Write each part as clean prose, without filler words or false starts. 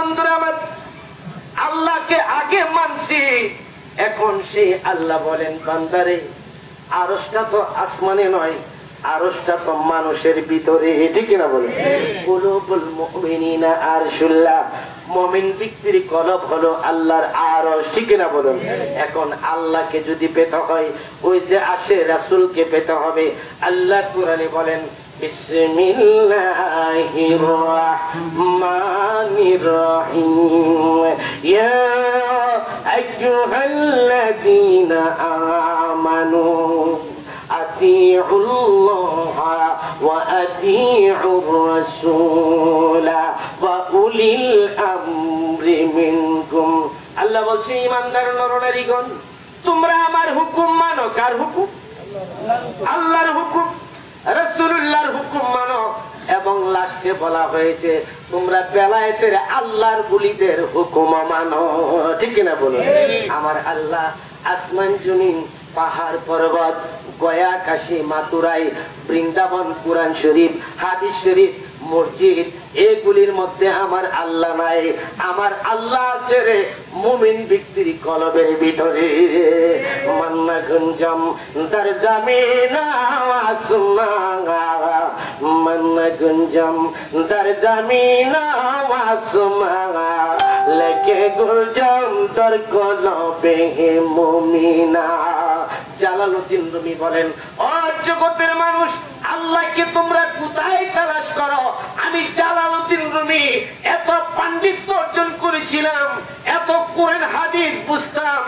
বন্ধুরা আমার, আল্লাহকে আগে মানছি, এখন সে আল্লাহ বলেন বান্দারে আরশটা তো আসমানে নয়, আরশটা তো মানুষের ভিতরে, ঠিক না বলেন? কুলুবুল মুমিনিনা আরশুল্লাহ, মুমিন ব্যক্তির কলব হলো আল্লাহর আরশ, ঠিক না বলেন? এখন আল্লাহকে যদি পেতে হয় ওই যে আসে রাসূলকে পেতে হবে। আল্লাহ কোরআনে বলেন বিসমিল্লাহির রাহমানির রহিম ইয়া আইয়ুহাল্লাযীনা আমানু আতিউল্লাহা ওয়া আতিউর রাসূলা ওয়া উলিল আমরি মিনকুম। আল্লাহ বলছে ঈমানদার নরনারীগণ, তোমরা আমার হুকুম মানো। কার হুকুম? আল্লাহর হুকুম, রাসূলুল্লাহর হুকুম মানো। এবং লাস্টে বলা হয়েছে তোমরা বেলায়েতের আল্লাহর ওলিদের হুকুম মানো, ঠিক না বলুন? আমার আল্লাহ আসমান জমিন, পাহাড় পর্বত, গয়া কাশী মাতুরাই, বৃন্দাবন, কুরআন শরীফ, হাদিস শরীফ, মসজিদ, এগুলির মধ্যে আমার আল্লাহ নাই। আমার আল্লাহ আছে রে মুমিন ব্যক্তির কলবের ভিতরে। মান্না গুঞ্জম দর জমিন আসমান, মান্না গুঞ্জম দর জমিন আসমান, লেকে গুলজম দর কলবে মুমিনা। জালালউদ্দিন রুমি বলেন, ও জগতের মানুষ, আল্লাহকে তোমরা কোথায় তালাশ করো? আমি জালালউদ্দিন রুমি এত পাণ্ডিত্য অর্জন করেছিলাম, এত কোরআন হাদিস বুঝতাম,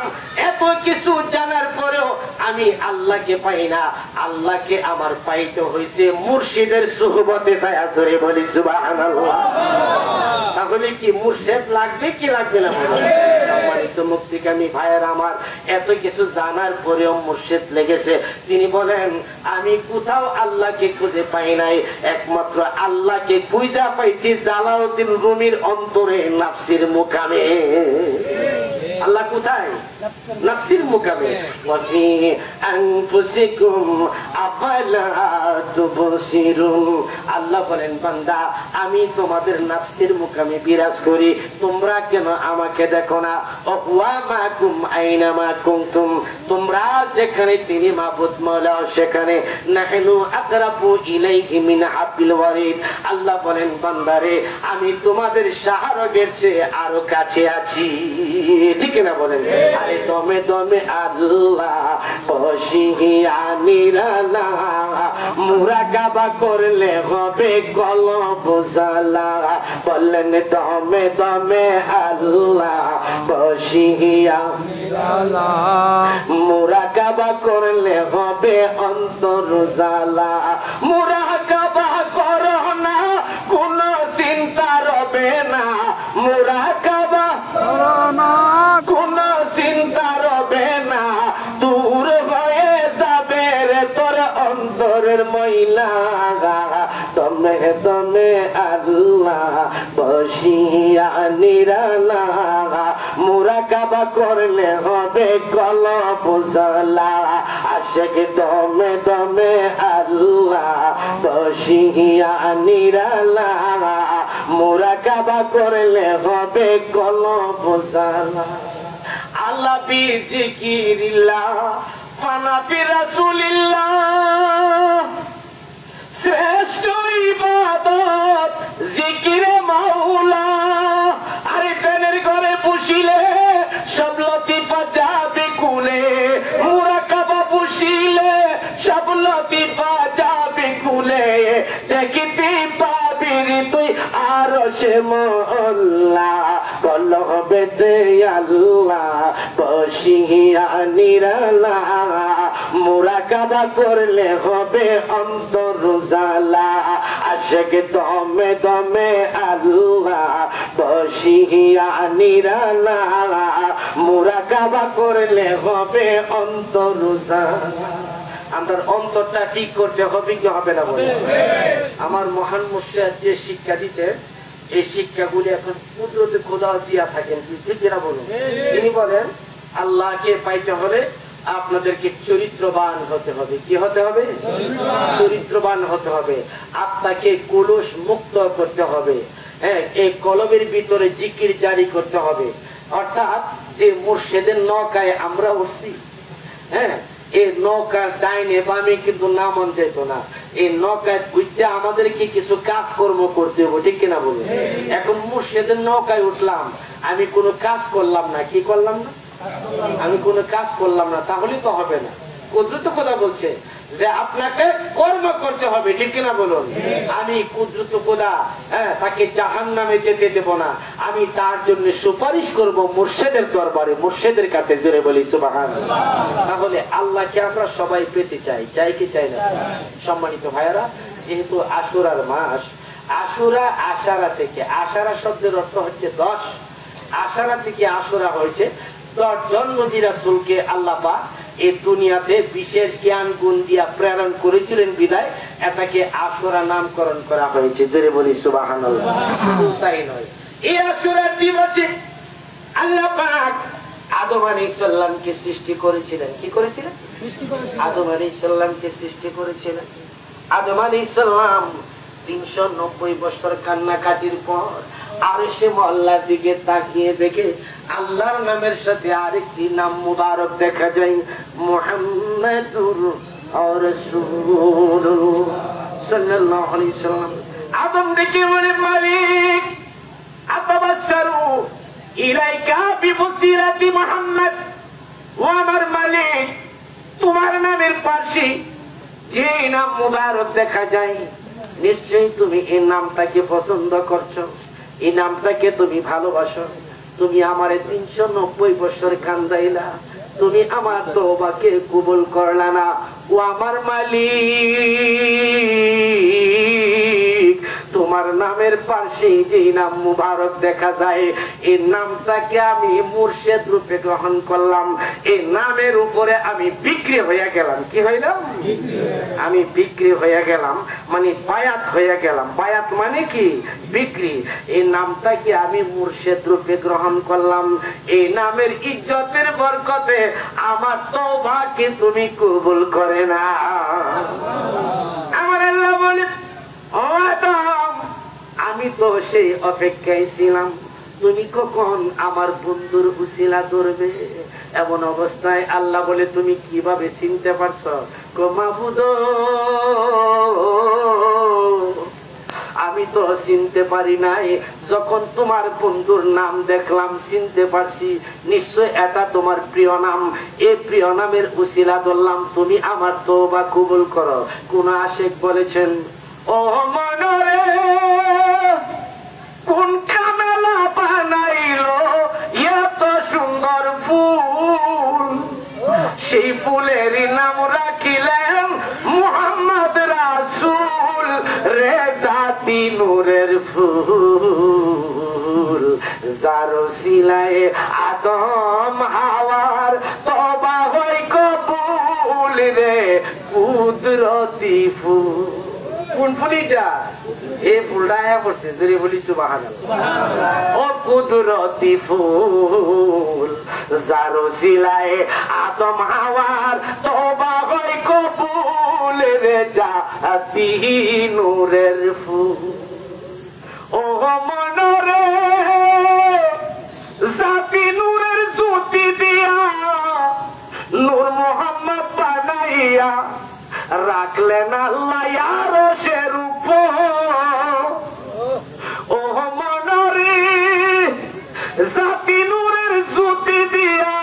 এত কিছু জানার পরেও আমি আল্লাহকে পাই না। আল্লাহকে আমার পাইতে হয়েছে মুর্শিদের সুহবতে। তাই আসরে বলি সুবহানাল্লাহ। তাহলে কি মুর্শিদ লাগবে কি লাগবে না? সম্মানিত মুক্তিকামী ভাইয়ের আমার, এত কিছু জানার পরেও মুর্শিদ লেগেছে। তিনি বলেন আমি কোথাও আল্লাহকে খুঁজে পাই নাই, একমাত্র আল্লাহকে খুঁজে পাইছি জালালউদ্দিন রুমির অন্তরে, নাফসির মুকামে। আল্লাহ কোথায়? নাফসির মুকামে। ওয়াফি আনফুসিকুম আফালা তুবসিরুন। আল্লাহ বলেন বান্দা, আমি তোমাদের নাফসির মুকামে বিরাজ করি, তোমরা কেন আমাকে দেখো না? ওয়া মাকুম আইনামা কুনতুম, তোমরা যেখানে তিনি মাবুদ মাওলা সেখানে। নাহনু আকরাবু ইলাইহি মিন হাবলিল ওয়ারিদ। আল্লাহ বলেন বান্দারে, আমি তোমাদের শাহরগের চেয়ে আরো কাছে আছি, ঠিক না বলেন? আরে দমে দমে আল্লাহ বসিয়া নিরালা, মুরাকাবা করলে হবে কলব জালা। বললেন দমে দমে আল্লাহ বসিয়া নিরালা, মুরাকাবা করলে হবে অন্তর জালা। মুরাকাবা করো না, কোন চিন্তা রবে না। মুরাকাবা করো না, কোন চিন্তা রবে না। দূর হয়ে যাবে রে তোর অন্তরের ময়লা। দমে দমে আল্লাহ বসিয়া নিরালা, মুরাকাবা করলে হবে কলব জালা। আশিক দমে দমে আল্লাহ বসিয়া নিরালা, মুরাকাবা করলে হবে কলব জালা। আল্লাহ বিজিকিরিল্লাহ ফানা বিরাসূলিল্লাহ, শ্রেষ্ঠ ইবাদত জিকিরে মাওলা। আরে ধ্যানের ঘরে বসিলে সব লতিফা যাবে কুলে, মুরাকাবা বসিলে সব লতিফা যাবে কুলে। দেখিতে পাবি তুই আরশে মওলা, কলবে দে আল্লাহ বসিয়া নিরালা, মুরাকাবা করলে হবে অন্তর জালা। আশিক দমে দমে আল্লাহ বসিয়া নিরালা, মুরাকাবা করলে হবে অন্তর জালা। আমার অন্তরটা ঠিক করতে হবে কি হবে না বলে? আমার মহান মুর্শিদ যে শিক্ষা দিতে, এই শিক্ষাগুলি এখন কুদরতে খোদা দিয়া থাকেন, ঠিক না বলুন? তিনি বলেন আল্লাহকে পাইতে হলে আপনাদেরকে চরিত্রবান হতে হবে। কি হতে হবে? চরিত্রবান হতে হবে। আত্মাকে কলুষ মুক্ত করতে হবে। হ্যাঁ, এই কলবের ভিতরে জিকির জারি করতে হবে। অর্থাৎ যে মুর্শিদের নৌকায় আমরা উঠছি, হ্যাঁ, এই নৌকার ডাইনে বামে কিন্তু নামন যেত না। এই নৌকায় উঠতে আমাদেরকে কিছু কাজকর্ম করতে হবে, ঠিক কিনা বলুন? এখন মুর্শিদের নৌকায় উঠলাম, আমি কোনো কাজ করলাম না, কি করলাম না, আমি কোনো কাজ করলাম না, তাহলে তো হবে না। কুদরত খোদা বলছে যে আপনাকে কর্ম করতে হবে, ঠিক কিনা বলুন? আমি কুদরত খোদা তাকে জাহান্নামে যেতে দেব না, আমি তার জন্য সুপারিশ করব মুর্শিদের দরবারে, মুর্শিদের কাছে, জোরে বলি সুবহানাল্লাহ। তাহলে আল্লাহকে আমরা সবাই পেতে চাই, চাই কি চাই না? সম্মানিত ভাইয়েরা, যেহেতু আশুরার মাস, আশুরা আশারা থেকে, আশারা শব্দের অর্থ হচ্ছে 10, আশারা থেকে আশুরা হয়েছে 10 জন নবী রাসূলকে আল্লাহ পাক এই দুনিয়াতে বিশেষ জ্ঞান গুণ দিয়া প্রেরণ করেছিলেন বিদায় এটাকে আশুরা নামকরণ করা হয়েছে, জোরে বলি সুবহানাল্লাহ। তাই নয়, এই আশুরার দিবসে আল্লাহ পাক আদম আলাইহিস সালামকে সৃষ্টি করেছিলেন। কি করেছিলেন? আদম আলাইহিস সালামকে সৃষ্টি করেছিলেন। আদম আলাইহিস সালাম 390 বছর কান্নাকাটির পর আরশে মহল্লার দিকে তাকিয়ে দেখে আল্লাহর নামের সাথে আরেকটি নাম মুবারক দেখা যায়, মুহাম্মাদুর রাসূলুল্লাহ সাল্লাল্লাহু আলাইহি সাল্লাম। আদম দেখে বলে, মালিক আতাবাসসারু ইলাইকা বিবুসিরাতি মুহাম্মদ, ও আমার মালিক, তোমার নামের পাশে যে নাম মুবারক দেখা যায়, নিশ্চয়ই তুমি এই নামটাকে পছন্দ করছো, এই নামটাকে তুমি ভালোবাসো। তুমি আমারে 390 বছর কান্দাইলা, তুমি আমার তওবাকে কবুল করলা না। ও আমার মালিক, তোমার নামের পাশে যে নাম মুবারক দেখা যায়, এই নামটাকে আমি মুর্শিদ রূপে গ্রহণ করলাম, এই নামের উপরে আমি বিক্রি হয়ে গেলাম। কি হইলাম? আমি বিক্রি হয়ে গেলাম, মানে বায়াত হয়ে গেলাম। বায়াত মানে কি? বিক্রি। এই নামটাকে আমি মুর্শিদ রূপে গ্রহণ করলাম, এই নামের ইজ্জতের বরকতে আমার তওবাকে তুমি কবুল করে না। আমার আল্লাহ বলে, ও আদম, আমি তো সেই অপেক্ষায় ছিলাম তুমি কখন আমার বন্ধুর উসিলা ধরবে। এমন অবস্থায় আল্লাহ বলে, তুমি কিভাবে চিনতে পারছো? গো মাবুদ, আমি তো চিনতে পারি নাই, যখন তোমার বন্ধুর নাম দেখলাম চিনতে পারছি, নিশ্চয় এটা তোমার প্রিয় নাম, এই প্রিয় নামের উসিলা ধরলাম, তুমি আমার তওবা কবুল করো। কোন আশিক বলেছেন, ও মনরে কোন কামেলা বানাইলো এত সুন্দর ফুল, সেই ফুলের নাম রাখিলেন মুহাম্মদ রাসূল, রেজাতি নূরের ফুল, যার ওসিলায় আদম হাওয়ার তওবা হয় কবুল রে, কুদরতি ফুল। কোন ফুলিটা? এই ফুলটা পড়ছে, যদি বলি সুবহানাল্লাহ। ও কুদরতি ফুল, যার ওসিলায় আদম হাওয়ার তওবা হয় কবুল রে, জাতি নূরের ফুল। ও মনরে জাতি নূরের জ্যোতি দিয়া নূর মুহাম্মদ বানাইয়া রাখলেন আল্লাহ আরশের উপর। ও মনরে জাতি নূরের জ্যোতি দিয়া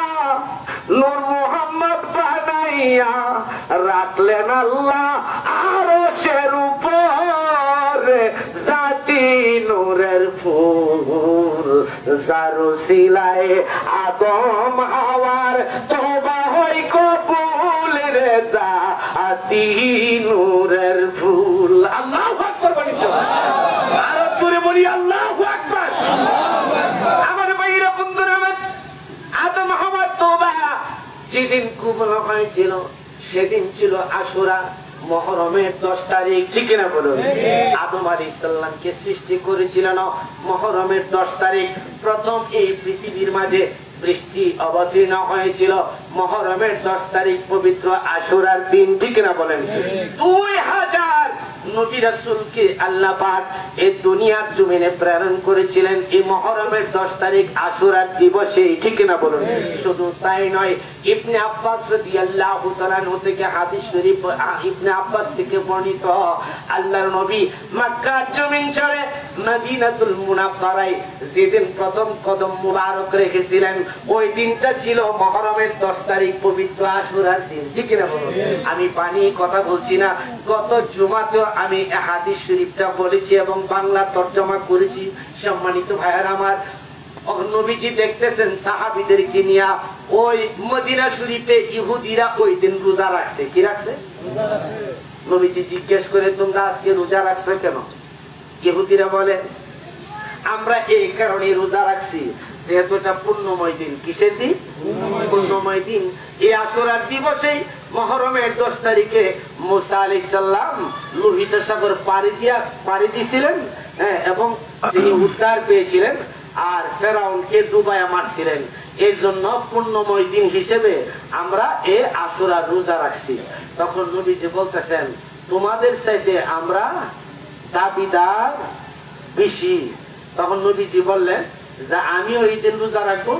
নূর মুহাম্মদ বানাইয়া রাখলেন আল্লাহ আরশের উপর, জাতি নূরের ফুল, যার ওসিলায় আদম হাওয়ার তওবা হয় কবুল রে, জাতি নূরের ফুল। আল্লাহু আকবার বলি, আর জোরে বলি আল্লাহু আকবার। আমার ভাইরা বন্ধুরা, আদম হাওয়ার তওবা যেদিন কবুল হয়েছিল সেদিন ছিল আশুরা, মুহররমের 10 তারিখ, ঠিক না বলুন? আদম আলাইহিস সালামকে সৃষ্টি করেছিলেন মুহররমের 10 তারিখ। প্রথম এই পৃথিবীর মাঝে বৃষ্টি অবতীর্ণ হয়েছিল মুহররমের 10 তারিখ, পবিত্র আশুরার দিন, ঠিক না বলেন? নবী রাসূলকে আল্লাহ পাক এই দুনিয়ার জমিনে প্রেরণ করেছিলেন এই মুহররমের 10 তারিখ আশুরার দিবসে, ঠিক না বলুন? শুধু তাই নয়, ইবনে আব্বাস রাদিয়াল্লাহু তাআলা থেকে হাদিস শরীফ, ইবনে আব্বাস থেকে বর্ণিত, আল্লাহর নবী মক্কার জমিন ছেড়ে মদিনাতুল মুনাওয়ারায় যেদিন প্রথম কদম মুবারক রেখেছিলেন ওই দিনটা ছিল মুহররমের 10 তারিখ, পবিত্র আশুরার দিন, ঠিক না বলুন? আমি পানি কথা বলছি না, গত জুমাতেও আমি হাদিস শরীফটা বলেছি এবং বাংলা তরজমা করেছি। সম্মানিত ভাইয়েরা আমার, নবীজি দেখতেছেন সাহাবীদেরকে নিয়ে ওই মদিনা শরীফে ইহুদিরা ওই দিন রোজা রাখছে। কি রাখছে? নবীজি জিজ্ঞেস করে, তোমরা আজকে রোজা রাখছো কেন? ইহুদিরা বলে, আমরা এই কারণে রোজা রাখছি যেহেতু এটা পুণ্যময় দিন। কিসের দিন? পুণ্যময় দিন। এই আশুরার দিবসে মুহররমের 10 তারিখে মুসা আলাইহিস সালাম লোহিত সাগর পাড়ি দিয়েছিলেন এবং তিনি উদ্ধার পেয়েছিলেন আর ফেরাউনকে ডুবায়া মারছিলেন। এই জন্য পুণ্যময় দিন হিসেবে আমরা এই আশুরার রোজা রাখছি। তখন নবীজি বলতেছেন, তোমাদের চাইতে আমরা দাবিদার বেশি। তখন নবীজি বললেন যে আমিও এই দিন রোজা রাখবো।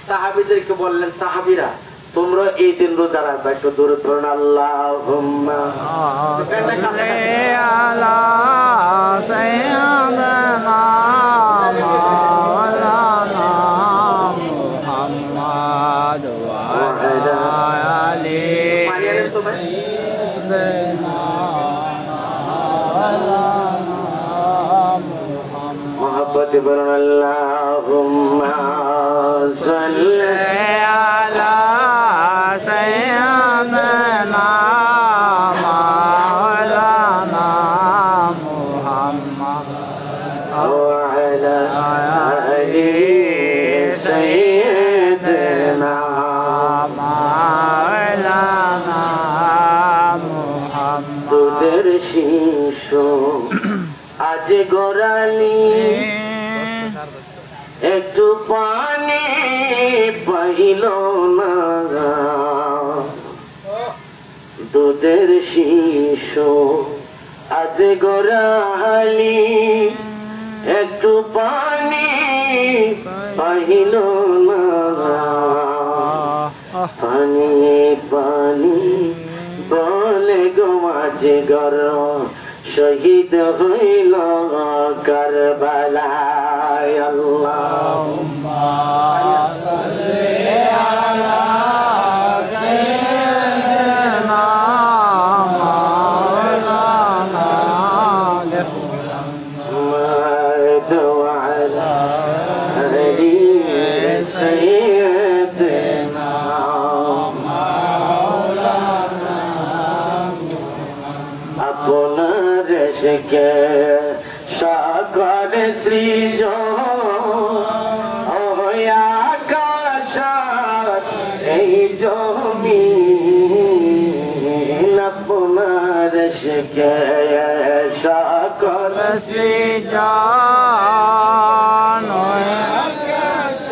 সাহাবীদেরকে বললেন, সাহাবীরা তোমরা এই দিন রোজা রাখবা। একটু দূরে পড়ুন, আল্লাহুম্মা আলা সাইয়্যিদিনা মাওলানা মুহাম্মাদ ওয়া আলা আলিহি মোহাম্মদ বলুন, আল্লাহুম্মা সাল্লি আলা সাইয়্যিদিনা মাওলানা মুহাম্মদ ওয়া আলা আলি সাইয়্যিদিনা মাওলানা মুহাম্মদ। তোদের শিশু আজ গোরালি একটু পানি পাইল না, দুধের শিশু আজ গোরালি একটু পানি পাইল না, পানি পানি বলে গো মাঝে গর শহীদ হইল কারবালায়। আল্লাহুম্মা সাল্লি আলা সাইয়্যিদিনা মাওলানা মুহাম্মদ ওয়া আলা আলি সাইয়্যিদিনা মাওলানা। আপনার কে সকল সৃজন আকাশ এই জমিন, আপনার কে সকল সৃজন আকাশ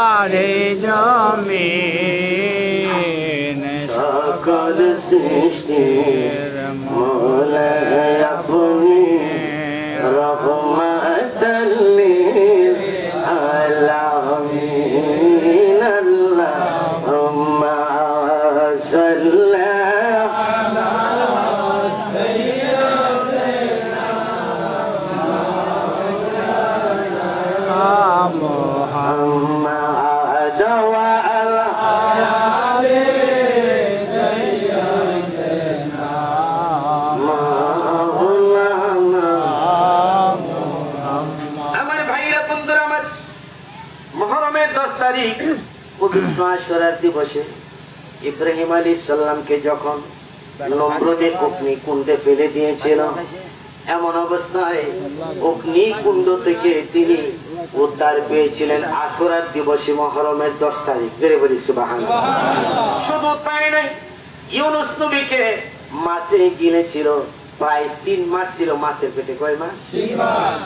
আর এই জমিন, সকল সৃষ্টির মৌলা আপনি রহমাতাল লিল আলামিন। আল্লাহুম্মা সাল্লি আলা সাইয়্যিদিনা মুহাম্মদ ওয়া আলা আলি সাইয়্যিদিনা মাওলানা মুহাম্মদ। আমার ভাইরা বন্ধুরা, আমার মুহররমের 10 তারিখ পবিত্র আশুরার দিবসে ইব্রাহিম আলাইহিস সালামকে যখন নমরুদে অগ্নিকুণ্ডে ফেলে দিয়েছিল, এমন অবস্থায় অগ্নিকুণ্ড থেকে তিনি উদ্ধার পেয়েছিলেন আশুরার দিবসে মুহররমের 10 তারিখ। জোরে বলি সুবহানাল্লাহ। শুধু তাই নয়, ইউনূস নবীকে মাছে গিলেছিল, প্রায় 3 মাস ছিল মাছের পেটে। কয় মাস?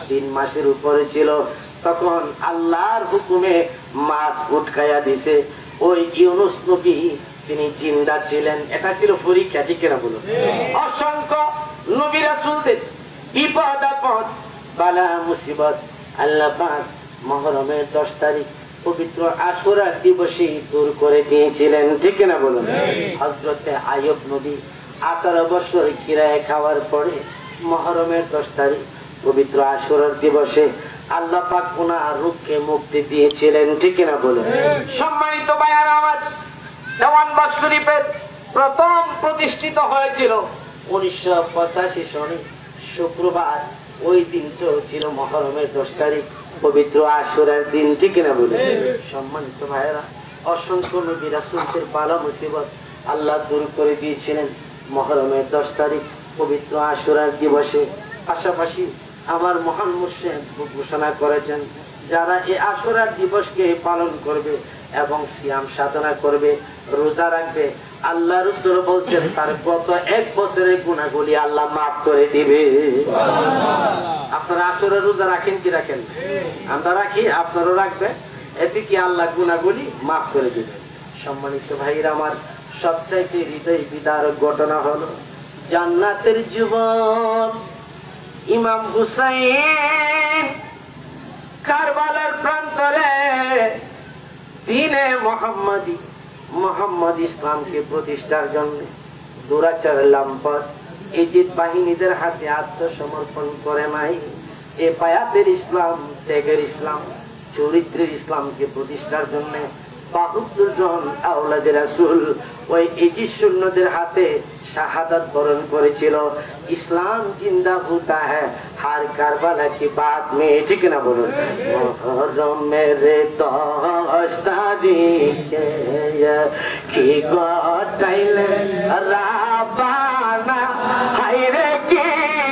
3 মাসের উপরে ছিল। তখন আল্লাহর হুকুমে মাছ উটকায়া দিছে। ওই ইউনূস নবী তিনি জিন্দা ছিলেন। এটা ছিল পরীক্ষা, ঠিক কিনা বলুন? অসংখ্য নবী রাসূলদের বিপদ আপদ বালা মুসিবত আল্লাহ পাক মুহররমের 10 তারিখ পবিত্র আশুরা দিবসে দূর করে দিয়েছিলেন, ঠিক না বলুন? হযরতে আইয়ুব নবী 18 বছর কিরায় খাওয়ার পরে মুহররমের 10 তারিখ পবিত্র আশুরার দিবসে আল্লাহ পাক ওনার রূহকে মুক্তি দিয়েছিলেন, ঠিক না বলুন? সম্মানিত ভাইয়ার আমার, দেওয়ানবাগ শরীফের প্রথম প্রতিষ্ঠিত হয়েছিল 1985 সনে শুক্রবার। ওই দিনটা ছিল মুহররমের 10 তারিখ পবিত্র আশুরার দিন, ঠিক না বলুন? সম্মানিত ভাইয়েরা, অসংখ্য নবী রাসূলদের বালা মুসিবত আল্লাহ দূর করে দিয়েছিলেন মুহররমের 10 তারিখ পবিত্র আশুরার দিবসে। পাশাপাশি আমার মহান মুর্শিদ ঘোষণা করেছেন, যারা এই আশুরার দিবসকে পালন করবে এবং সিয়াম সাধনা করবে, রোজা রাখবে, আল্লাহ রাসূল বলছেন তার গত 1 বছরের গুনাহগুলি আল্লাহ মাফ করে দিবে। আপনারা আশুরা রোজা রাখেন কি রাখেন? আমরা রাখি, আপনারাও রাখবেন, এতে কি আল্লাহ গুনাহগুলি মাফ করে দিবে। সম্মানিত ভাইরা আমার, সবচাইতে হৃদয় বিদারক ঘটনা হলো জান্নাতের যুবক ইমাম হুসাইন কারবালার প্রান্তরে দ্বীনে মোহাম্মদ ইসলামকে প্রতিষ্ঠার জন্য দুরাচার লাম্পট ইজিদ বাহিনীদের হাতে আত্মসমর্পণ করে নাই। এ বায়াতের ইসলাম, ত্যাগের ইসলাম, চরিত্রের ইসলামকে প্রতিষ্ঠার জন্য 72 জন আওলাদে রাসূল ওই ইজিদ সৈন্যদের হাতে শাহাদাত বরণ করেছিল। ইসলাম জিন্দা होता है हर কারবালা की बात में, ঠিক না বলুন? মুহররম মেরে 10 তারিখে কি গটাইলে রাবানা, হায়রে কি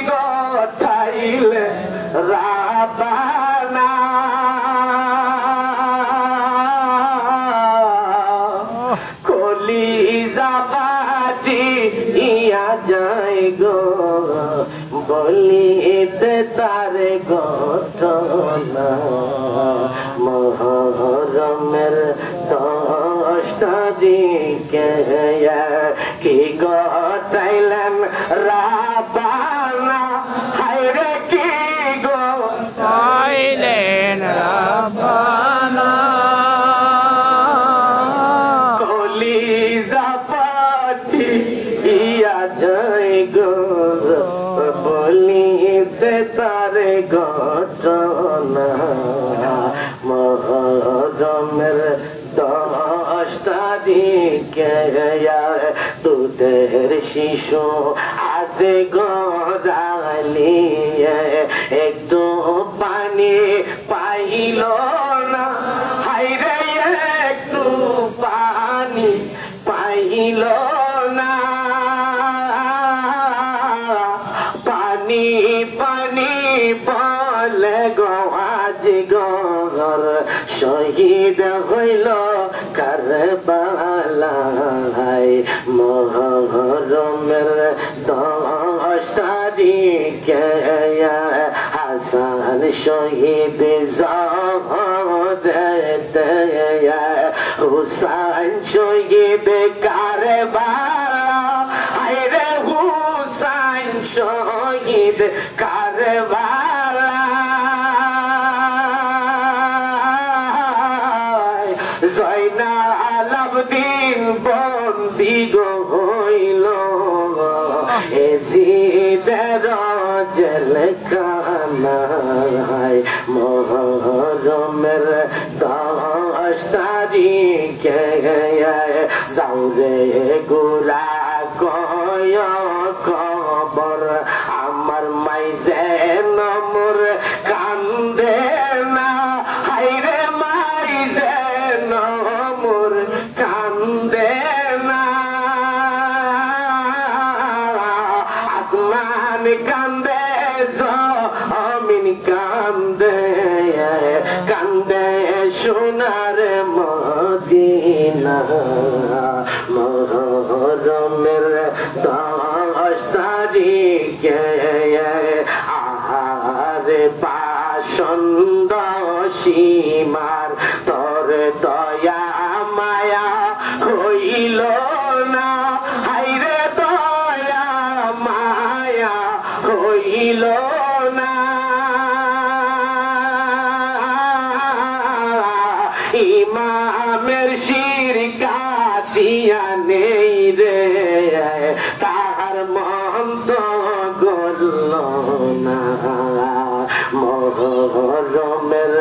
গটাইলে রাবানা, কলিজা বাটি ইয়া যায় গো বলিতে তারে ঘটনা। মুহররমের 10 তারিখে কি গটাইলেন রাবানা, হায়রে কি গটাইলেন রাবানা, কলিজা পাটি ইয়া যায় গো বলিতে তারে ঘটনা। মুহররমের 10 তারিখে দুধের শিশু আসে গোড়ালিয়ে, একটু পানি পাইল না, হায়রে একটু পানি পাইল না, পানি পানি বলে গো আজ গর শহীদ হইল কারবালায়। মুহররমের 10 তারিখে হাসান শহীদ জাহাদতে, হুসাইন শহীদ কারবালা, হায়রে হুসাইন শহীদ কারবালা, জয়নাল আবদিন বন্দী গো হইল এজিদের জেলখানায়। মুহররমের 10 তারিখে যাও রে গোরা কয় খবর, আমার মাইজে নমর কান্দে না, হায়রে মাইজে নমর কান্দে না, আসমান কান্দে জমিন কান্দে, কান্দে সোনার মদিনা। মুহররমের 10 তারিখে আহারে পাষণ্ড সীমার তোর দয়া মায়া হইল না, হায়রে দয়া মায়া ইমামের শির কাটিয়া নেই রে তাহার মন তো গড়ল না মোহরমের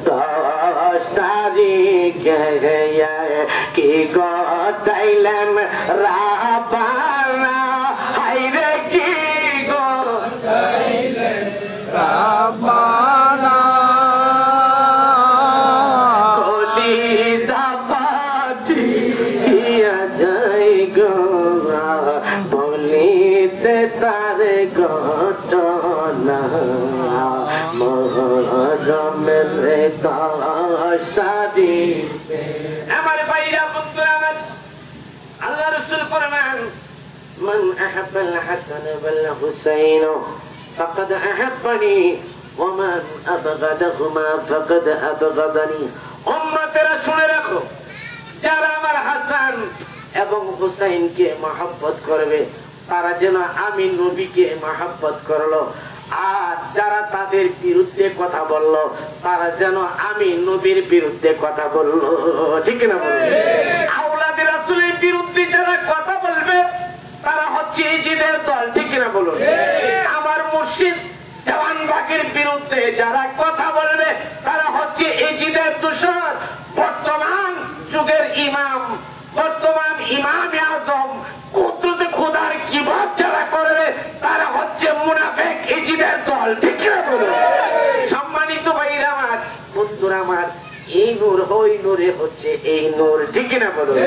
10 তারিখে কি গটাইলেন রাবানা হাইরে কি গটাইলেন রাবানা কলিজা পাঠিয়া যাই গো বলিতে তার ঘটনা মোহরমের 10 তারিখে আমার ভাইরা বন্ধুরা আমার আল্লাহ রাসূল ফরমান মান আহাব্বাল হাসান ওয়াল হুসাইন ফাকাদ আহাব্বানি ওয়া মান আবগাদাহুমা ফাকাদ আবগাদানি উম্মতেরা শুনে রাখো যারা আমার হাসান এবং হুসাইনকে মহব্বত করবে তারা যেন আমি নবীকে মহব্বত করলো আর যারা তাদের বিরুদ্ধে কথা বললো তারা যেন আমি নবীর বিরুদ্ধে কথা বললো ঠিক না বলুন আওলাদ রাসূলের বিরুদ্ধে যারা কথা বলবে তারা হচ্ছে ইজিদের দল ঠিক না বলুন আমার মুর্শিদ দেওয়ানবাগের বিরুদ্ধে যারা কথা বলবে তারা হচ্ছে ইজিদের দোসর বর্তমান যুগের ইমাম বর্তমান ইমামে আজম কুদরতে খোদার কিবাদ যারা করবে তারা হচ্ছে মুনাফিক ইজিদের দল ঠিক না বলুন সম্মানিত ভাইরা আমার বন্ধুরা আমার এই নূর ওই নূরে হচ্ছে এই নূর ঠিক না বলুন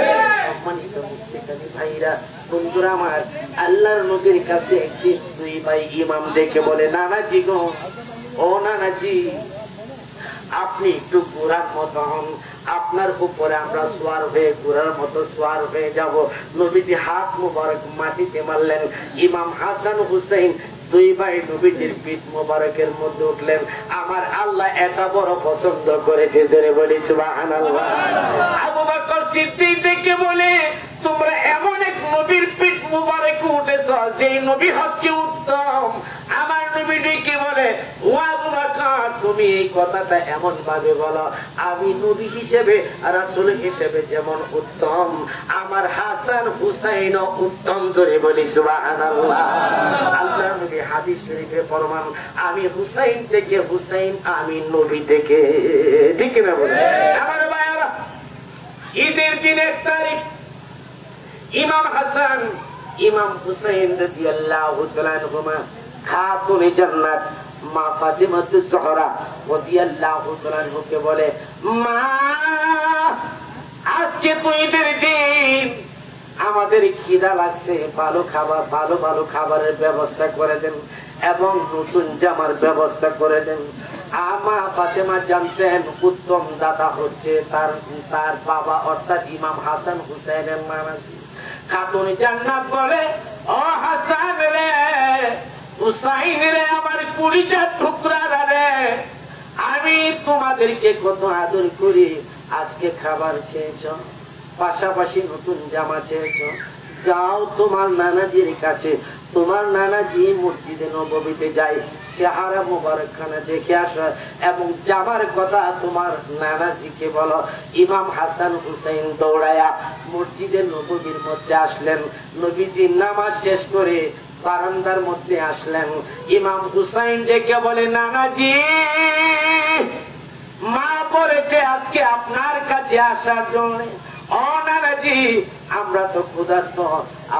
সম্মানিত মুসলিম ভাইরা বন্ধুরা আমার আল্লাহর নবীর কাছে একদিন দুই ভাই ইমাম দেখে বলে নানাজি গো ও নানাজি আপনি একটু ঘোড়ার মতো হন আপনার উপরে আমরা সোয়ার হয়ে ঘোড়ার মতো সোয়ার হয়ে যাব নবীজি হাত মুবারক মাটিতে মারলেন ইমাম হাসান হুসাইন দুই ভাই নবীজির পিঠ মুবারকের মধ্যে উঠলেন আমার আল্লাহ এত বড় পছন্দ করেছে জোরে বলি সুবহানাল্লাহ আবু বকর সিদ্দিক দেখে বলে তোমরা এমন এক নবীর পিঠ মুবারকে উঠেছো যে নবী হচ্ছে উত্তম আমার নবী ডেকে বলে ও আবু বকর তুমি এই কথাটা এমন ভাবে বলো আমি নবী হিসেবে আর রাসূল হিসেবে যেমন উত্তম আমার হাসান হুসাইন উত্তম জোরে বলি সুবহানাল্লাহ আল্লাহর নবী হাদিস শরীফে ফরমান আমি হুসাইন থেকে হুসাইন আমি নবী থেকে ঠিক না বলে আমার ভাইরা ঈদের দিন 1 তারিখ ইমাম হাসান ইমাম হুসাইন রাদিয়াল্লাহু তাআলা আনহুমা খাতুনে জান্নাত মা ফাতিমা জোহরা রাদিয়াল্লাহু তাআলা আনহুকে বলে মা আজকে তো ঈদের দিন আমাদের খিদা লাগছে ভালো খাবার ভালো ভালো খাবারের ব্যবস্থা করে দেন এবং নতুন জামার ব্যবস্থা করে দেন আমা ফাতেমা জানতেন উত্তম দাতা হচ্ছে তার বাবা অর্থাৎ ইমাম হাসান হুসাইনের নানাজি খাতুনে জান্নাত বলে ও হাসান রে হুসাইন রে আমার কলিজার টুকরা রে আমি তোমাদেরকে কত আদর করি আজকে খাবার চেয়েছো পাশাপাশি নতুন জামা চেয়েছো যাও তোমার নানাজির কাছে তোমার নানাজি মসজিদে নববীতে যায় চেহারা মোবারকখানা দেখে আসো এবং জামার কথা তোমার নানাজিকে বলো ইমাম হাসান হুসাইন দৌড়ায়া মসজিদে নববীর মধ্যে আসলেন নবীজি নামাজ শেষ করে বারান্দার মধ্যে আসলেন ইমাম হুসাইন ডেকে বলে নানাজি মা বলেছে আজকে আপনার কাছে আসার জন্য ও নানাজি আমরা তো ক্ষুধার্ত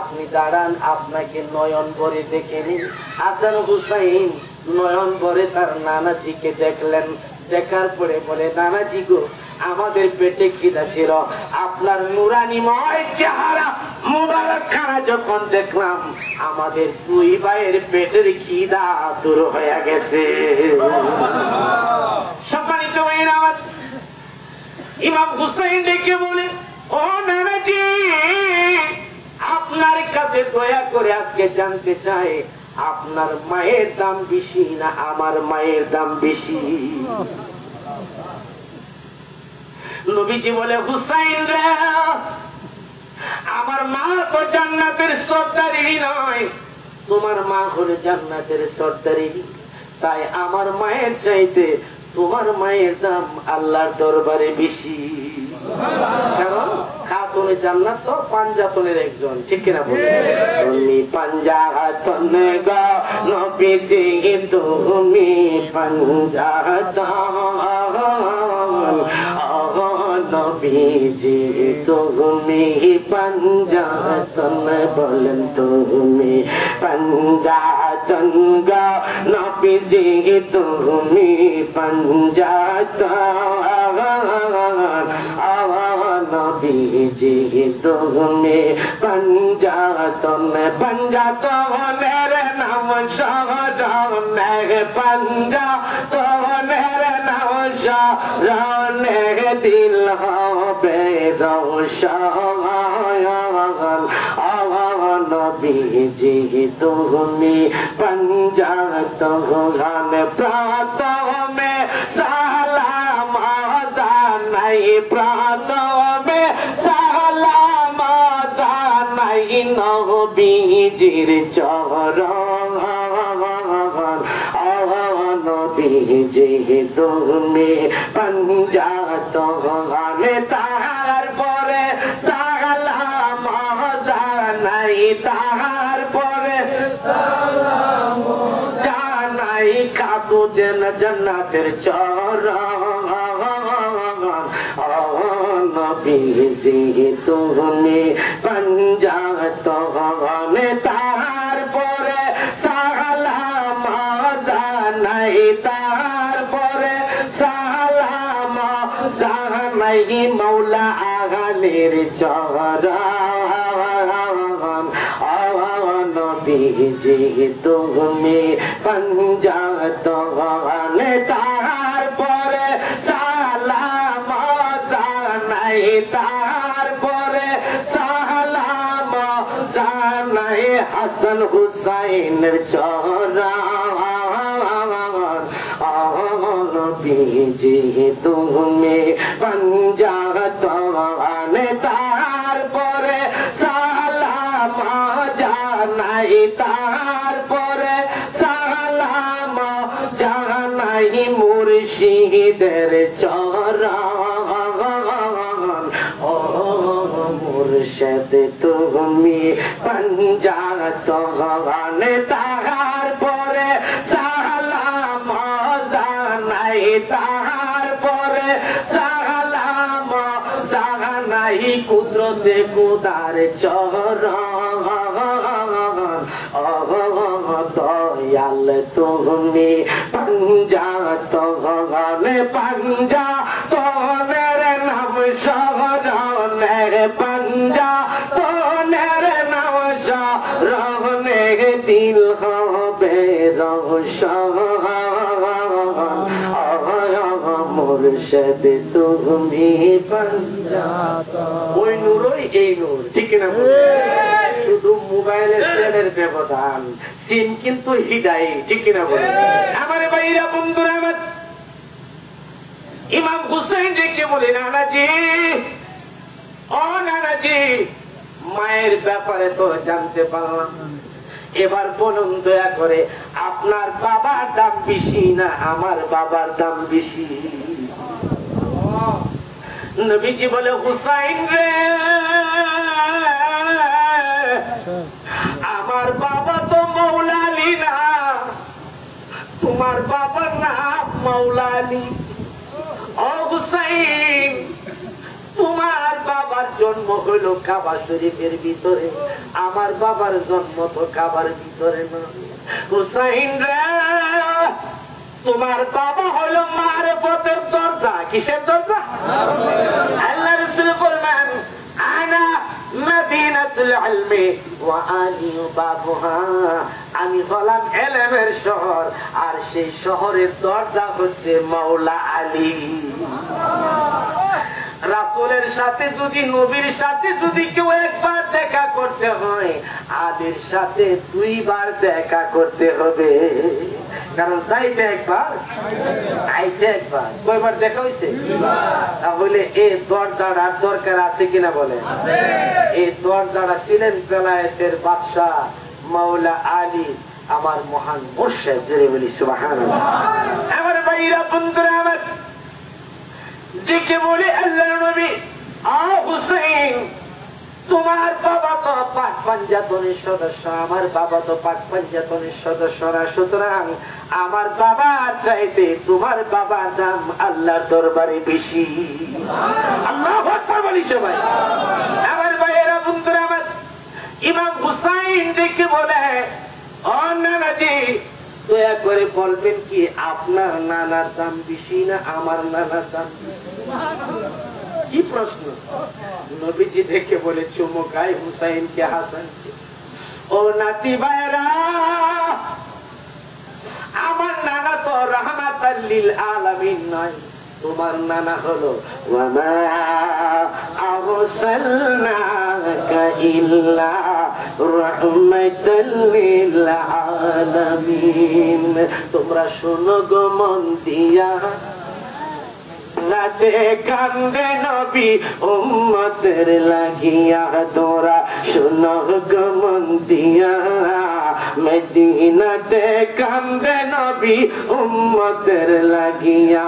আপনি দাঁড়ান আপনাকে নয়ন ভরে দেখে নিন হাসান হুসাইন নয়ন ভরে তার নানাজিকে দেখলেন দেখার পরে বলে নানাজি গো আমাদের পেটে খিদা ছিল আপনার নুরানিময় চেহারা মুবারকখানা যখন দেখলাম আমাদের দুই ভাইয়ের পেটের খিদা দূর হয়ে গেছে সম্মানিত ভাইরা আমার ইমাম হুসাইন ডেকে বলে ও নানাজি আপনার কাছে দয়া করে আজকে জানতে চাই আপনার মায়ের দাম বেশি না আমার মায়ের দাম বেশি নবীজি বলে হুসাইন রে আমার মা তো জান্নাতের সর্দারি নয় তোমার মা হলো জান্নাতের সর্দারি তাই আমার মায়ের চাইতে তোমার মায়ের দাম আল্লাহর দরবারে বেশি। কারণ খাতুনে জান্নাত তো পাঞ্জাতনের একজন, ঠিক কিনা বলে? তুমি পাঞ্জাতন গো নবীজি, তুমি পাঞ্জাতন নবীজি, তুমি পাঞ্জাতন, বলেন তুমি পাঞ্জাতন গো নবীজি, তুমি পাঞ্জাতন নবীজি, তুমি পাঞ্জাতন। পাঞ্জাতনের নাম শরণে, পাঞ্জাতনের নাম শরণে দিল হবে রোশন। নবীজি, তুমি পাঞ্জাতন। প্রথমে সালাম জানাই, প্রথমে সালাম জানাই নবীজির চরণ। নবীজি, তুমি পাঞ্জাতন। তারপরে সালাম জানাই, তারপরে সালাম জানাই খাতু জান্নাতের চরণ। নবীজি, তুমি পাঞ্জাতন। তারপরে সালাম জানাই, তারপরে সালাম জানাই মাওলা আগালের চরণ। নবীজি, তুমি পাঞ্জাতন। তারপরে সালাম জানাই, তারপরে সালাম জানাই হাসান হুসাইনের চরণ। নবীজি, তুমি পাঞ্জাতন। তারপরে সালাম জানাই, তারপরে সালাম জানাই মুর্শিদের চরণ। ও মুর্শিদ, তুমি পাঞ্জাতন। তারপরে সালাম জানাই, তারপরে সালাম জানাই কুদরতে খুদার চরণ। দয়াল, তুমি পাঞ্জাতন। পাঞ্জাতনের নাম শরণে, পাঞ্জাতনের নাম শরণে দিল হবে রোশন। মুর্শিদ, তুমি পাঞ্জাতন। ওই নূরই এই নূর, ঠিক না? শুধু মোবাইলের সেলের ব্যবধান, সিম কিন্তু হিদায়, ঠিক কিনা বলে? আমার ভাইরা, বন্ধুরা আমার, ইমাম হুসাইন ডেকে বলে, নানাজি, ও নানাজি, মায়ের ব্যাপারে তো জানতে পারলাম, এবার বলুন দয়া করে আপনার বাবার দাম বেশি না আমার বাবার দাম বেশি? নবীজি বলে, হুসাইন রে, আমার বাবা তো মৌলা আলী না, তোমার বাবার নাম মৌলা আলী। ও হুসাইন, তোমার বাবার জন্ম হইল কাবা শরীফের ভিতরে, আমার বাবার জন্ম তো কাবার ভিতরে না। হুসাইন রে, তোমার বাবা হইল মারফতের দরজা। কিসের দরজা? আল্লাহ রাসূল বলেন, আনা মদিনাতুল ইলমি ওয়া আলী বাবুহা, আমি হলাম ইলমের শহর, আর সেই শহরের দরজা হচ্ছে মাওলা আলী। রাসূলের সাথে যদি, নবীর সাথে যদি কেউ একবার দেখা করতে হয়, আলীর সাথে দুইবার দেখা করতে হবে। কারণ যাইতে একবার, আইতে একবার। কয়বার দেখা হয়েছে? তাহলে এই দরজাটার দরকার আছে কিনা বলে? এই দরজাটা ছিলেন বেলায়েতের বাদশাহ মাওলা আলী, আমার মহান মুর্শিদ। জোরে বলি সুবহানাল্লাহ। আমার ভাইরা বন্ধুরা আমার, দেখে বলে আল্লাহর নবী, হুসাইন তোমার বাবা তো পাক পাঞ্জাতনের সদস্য, আমার বাবা তো পাক পাঞ্জাতনের সদস্য না, সুতরাং আমার বাবা চাইতে তোমার বাবার দাম আল্লাহর দরবারে বেশি। আল্লাহু আকবার বলি সবাই। আমার ভাইয়েরা বন্ধুরা আমার, ইমাম হুসাইন দেখে বলে, ও নানাজি দয়া করে বলবেন কি আপনার নানার দাম বেশি না আমার নানার দাম বেশি? কি প্রশ্ন? নবীজি দেখে বলে চুমুকায় হুসাইনকে হাসানকে, ও নাতি ভাইরা আমার নানা তো রাহমাতাল লিল আলামিন নয়, তোমার নানা হলো ওয়া মা আরসালনাকা ইল্লা রাহমাতাল লিল আলামিন। তোমরা শোনো গো মন দিয়া, রাতে কান্দে নবী উম্মতের লাগিয়া, তোরা শোনো গো মন দিয়া, মদিনাতে কান্দে নবী উম্মতের লাগিয়া।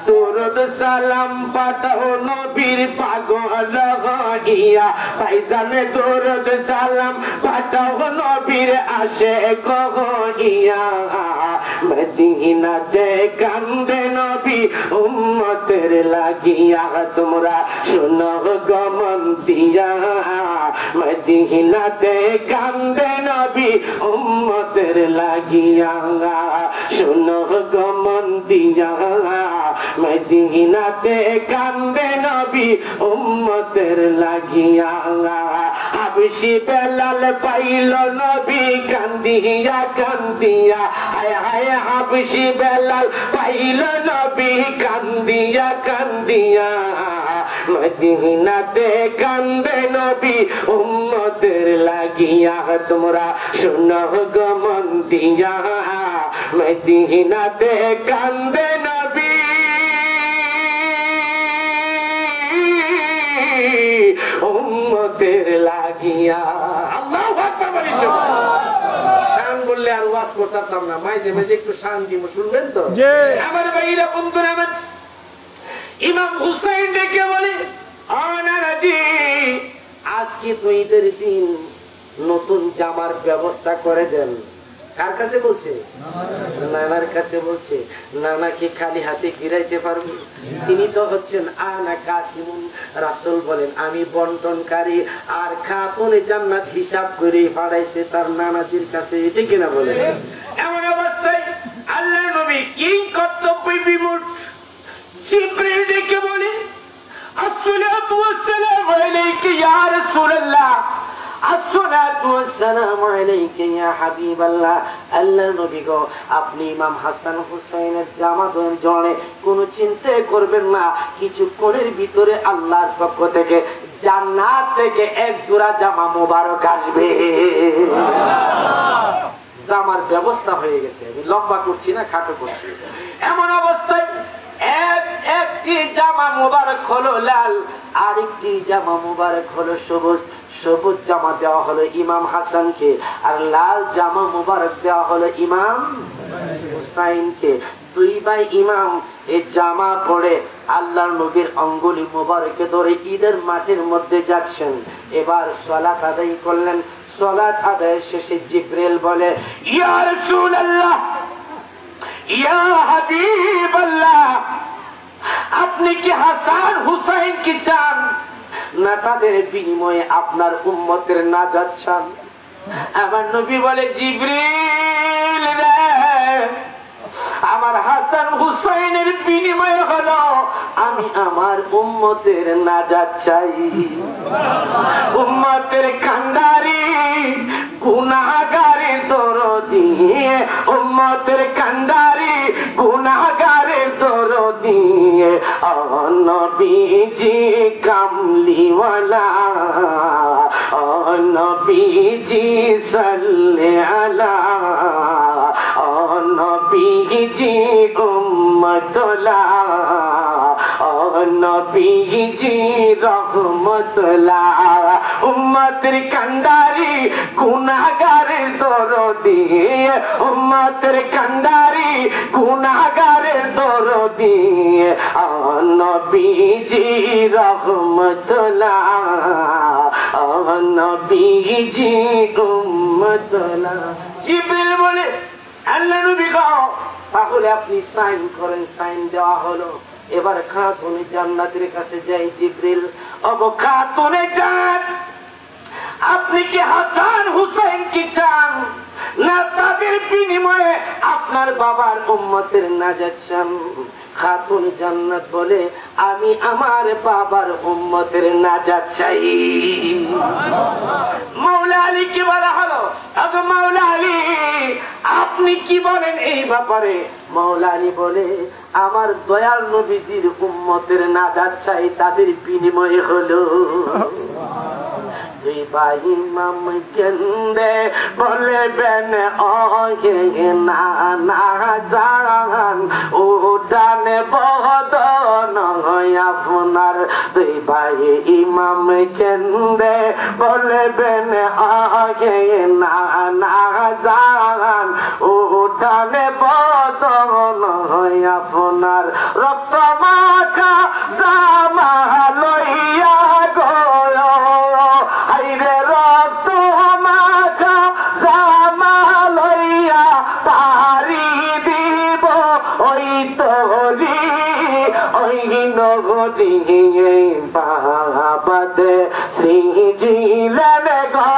দরুদ সালাম পাঠাও নবীর পাগল হইয়া, ভাইজানে দরুদ সালাম পাঠাও নবীর আশিক হইয়া। মদিনাতে কান্দে নবী উম্মতের লাগিয়া, তোমরা শোনো গো মন দিয়া, মদিনাতে কান্দে নবী উম্মতের লাগিয়া। শোনো গো মন দিয়া, মদিনাতে কান্দে নবী উম্মতের লাগিয়া। হাবশি বেলাল পাইল নবী কান্দিয়া কান্দিয়া, হায় হায় হাবশি বেলাল পাইল নবী কান্দিয়া কান্দিয়া। মদিনাতে কান্দে নবী উম্মতের লাগিয়া, তোমরা শোনো গো মন দিয়া, মদিনাতে কান্দে নবী উম্মতের লাগিয়া। আল্লাহু আকবার বলি শান বললে আর ওয়াজ করতাম না, মাঝে মাঝে একটু শান দিব, শুনবেন তো? আমার ভাইরা বন্ধুরা আমার, ইমাম হুসাইন ডেকে বলে, ও নানাজি আজকে তো ঈদের দিন, নতুন জামার ব্যবস্থা করে দেন। কার কাছে বলছে? নানার কাছে বলছে। নানাকে খালি হাতে ফিরাইতে পারবো? তিনি তো হচ্ছেন আনা কাসিমুন, রাসূল বলেন আমি বন্টনকারী, আর খাতুনে জান্নাত হিসাব করে পাঠাইছে তার নানাজির কাছে, ঠিক কিনা বলেন? এমন অবস্থায় আল্লাহর নবী কি কর্তব্য বিমূঢ়, জিবরিল ডেকে বলে, আসসালাতু ওয়াসসালামু আলাইকা ইয়া রাসূলুল্লাহ, আসসালাতু ওয়াসসালামু আলাইকা ইয়া হাবিবাল্লাহ। আল্লাহর নবী গো, আপনি ইমাম হাসান হুসাইনের জামা জড়ে কোনো চিন্তা করবেন না, কিছুক্ষণের ভিতরে আল্লাহর পক্ষ থেকে জান্নাত থেকে এক জোড়া জামা মোবারক আসবে। জামার ব্যবস্থা হয়ে গেছে। আমি লম্বা করছি না, খাটো করছি। এমন অবস্থায় একটি জামা মোবারক হলো লাল, আরেকটি জামা মোবারক হলো সবুজ। সবুজ জামা দেওয়া হলো ইমাম হাসানকে, আর লাল জামা মোবারক দেওয়া হলো ইমাম হুসাইনকে। দুই ভাই ইমাম এই জামা পরে আল্লাহর নবীর আঙ্গুলি মোবারকে ধরে ঈদের মাঠের মধ্যে যাচ্ছেন। এবার সালাত আদায় করলেন। সালাত আদায়ের শেষে জিবরিল বলে, ইয়া রাসূলুল্লাহ, ইয়া হাবিবাল্লাহ, আপনি কি হাসান হুসাইন কি চান, না তাদের বিনিময়ে আপনার উম্মতের নাজাত চান? আমার নবী বলে, জিবরিল রে, আমার হাসান হুসাইনের বিনিময় হলো আমি আমার উম্মতের নাজাত চাই। উম্মতের কান্ডারি গুনাহগারের দরদি, উম্মতের কান্ডারি গুনাহগারের দরদি, ও নবীজি কামলিওয়ালা, ও নবীজি সাল্লি আলা, ও নবীজি উম্মতুল্লাহ, ও নবীজি রহমতুল্লাহ উম্মতের কান্ডারি গুনাহগারের দরদি উম্মতের কান্ডারি গুনাহগারের দরদি নবীজি রহমতুল্লাহ নবীজি উম্মতুল্লাহ জিবরিল বলে আল্লাহ নবী কও তাহলে আপনি সাইন করেন সাইন দেওয়া হলো এবার খাতুনে জান্নাতের কাছে যাই জিবরিল ওগো খাতুনে জান্নাত আপনি কি হাসান হুসাইন কি চান না তাদের বিনিময়ে আপনার বাবার উম্মতের নাজাত চান খাতুন জান্নাত বলে আমি আমার বাবার উম্মতের নাজাত চাই মাওলা আলী কি বলা হলো ওগো মাওলা আলী আপনি কি বলেন এই ব্যাপারে মাওলা আলী বলে আমার দয়াল নবীজির উম্মতের নাজাত চাই তাদের বিনিময়ে হলো ইমাম কেন্দে বলবেন ওহে না না জান উঠানে বদন আপনার দুই ভাই ইমাম কেন্দে বলবেন ওহে না না জান উঠানে বদন আপনার রক্ত মাখা জামা লইয়া গো আইরে রক্ত মাখা জামা লইয়া তারি দিব ওই তলি ওই নগরী বাবাতে শ্রীজিলেন গো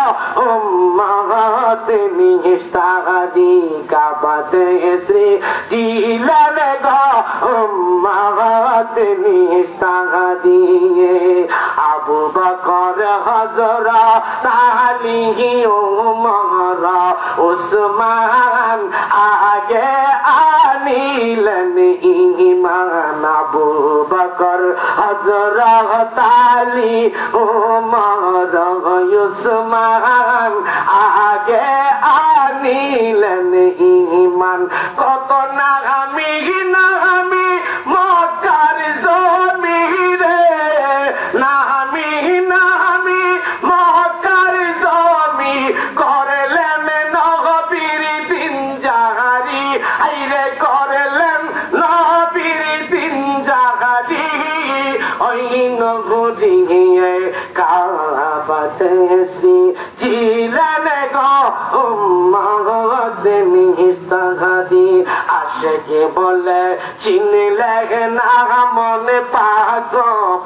উম্মত নিস্তারি কাবাতে শ্রীজিলেন গো উম্মত নিস্তারি আবু বকর হযরত আলী উমর উসমান আগে আনিলেন ঈমান আবু বকর হযরত আলী উমর উসমান আগে আনিলেন ঈমান কত নামি নামি মক্কার জমিরে নামি নামি মক্কার জমি করলেন নবীর পিঞ্জারি আইরে করলেন নবীর পিঞ্জারি ওই নগরী কাবাতে শ্রী জিলেন গো উম্মত নিস্তারি আশিকে বলে চিনলে না মনে পাক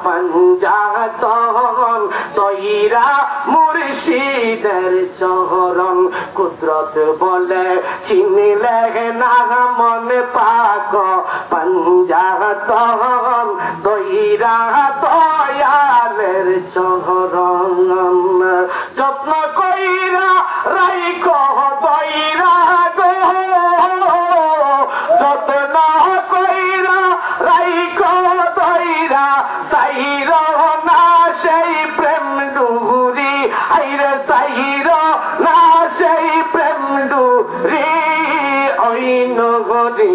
পঞ্জাতন তৈরা মুর্শিদের চরণ কুদরত বলে চিনলে না মনে পাক পঞ্জাতন তৈরা দয়ালের চরণ যত্ন কইরা রাইখো দইরা গো যত্ন কইরা রাইখো দইরা সাইর না সেই প্রেম ডুরি আইরে সাইর না সেই প্রেম ডুরি ওই নগরী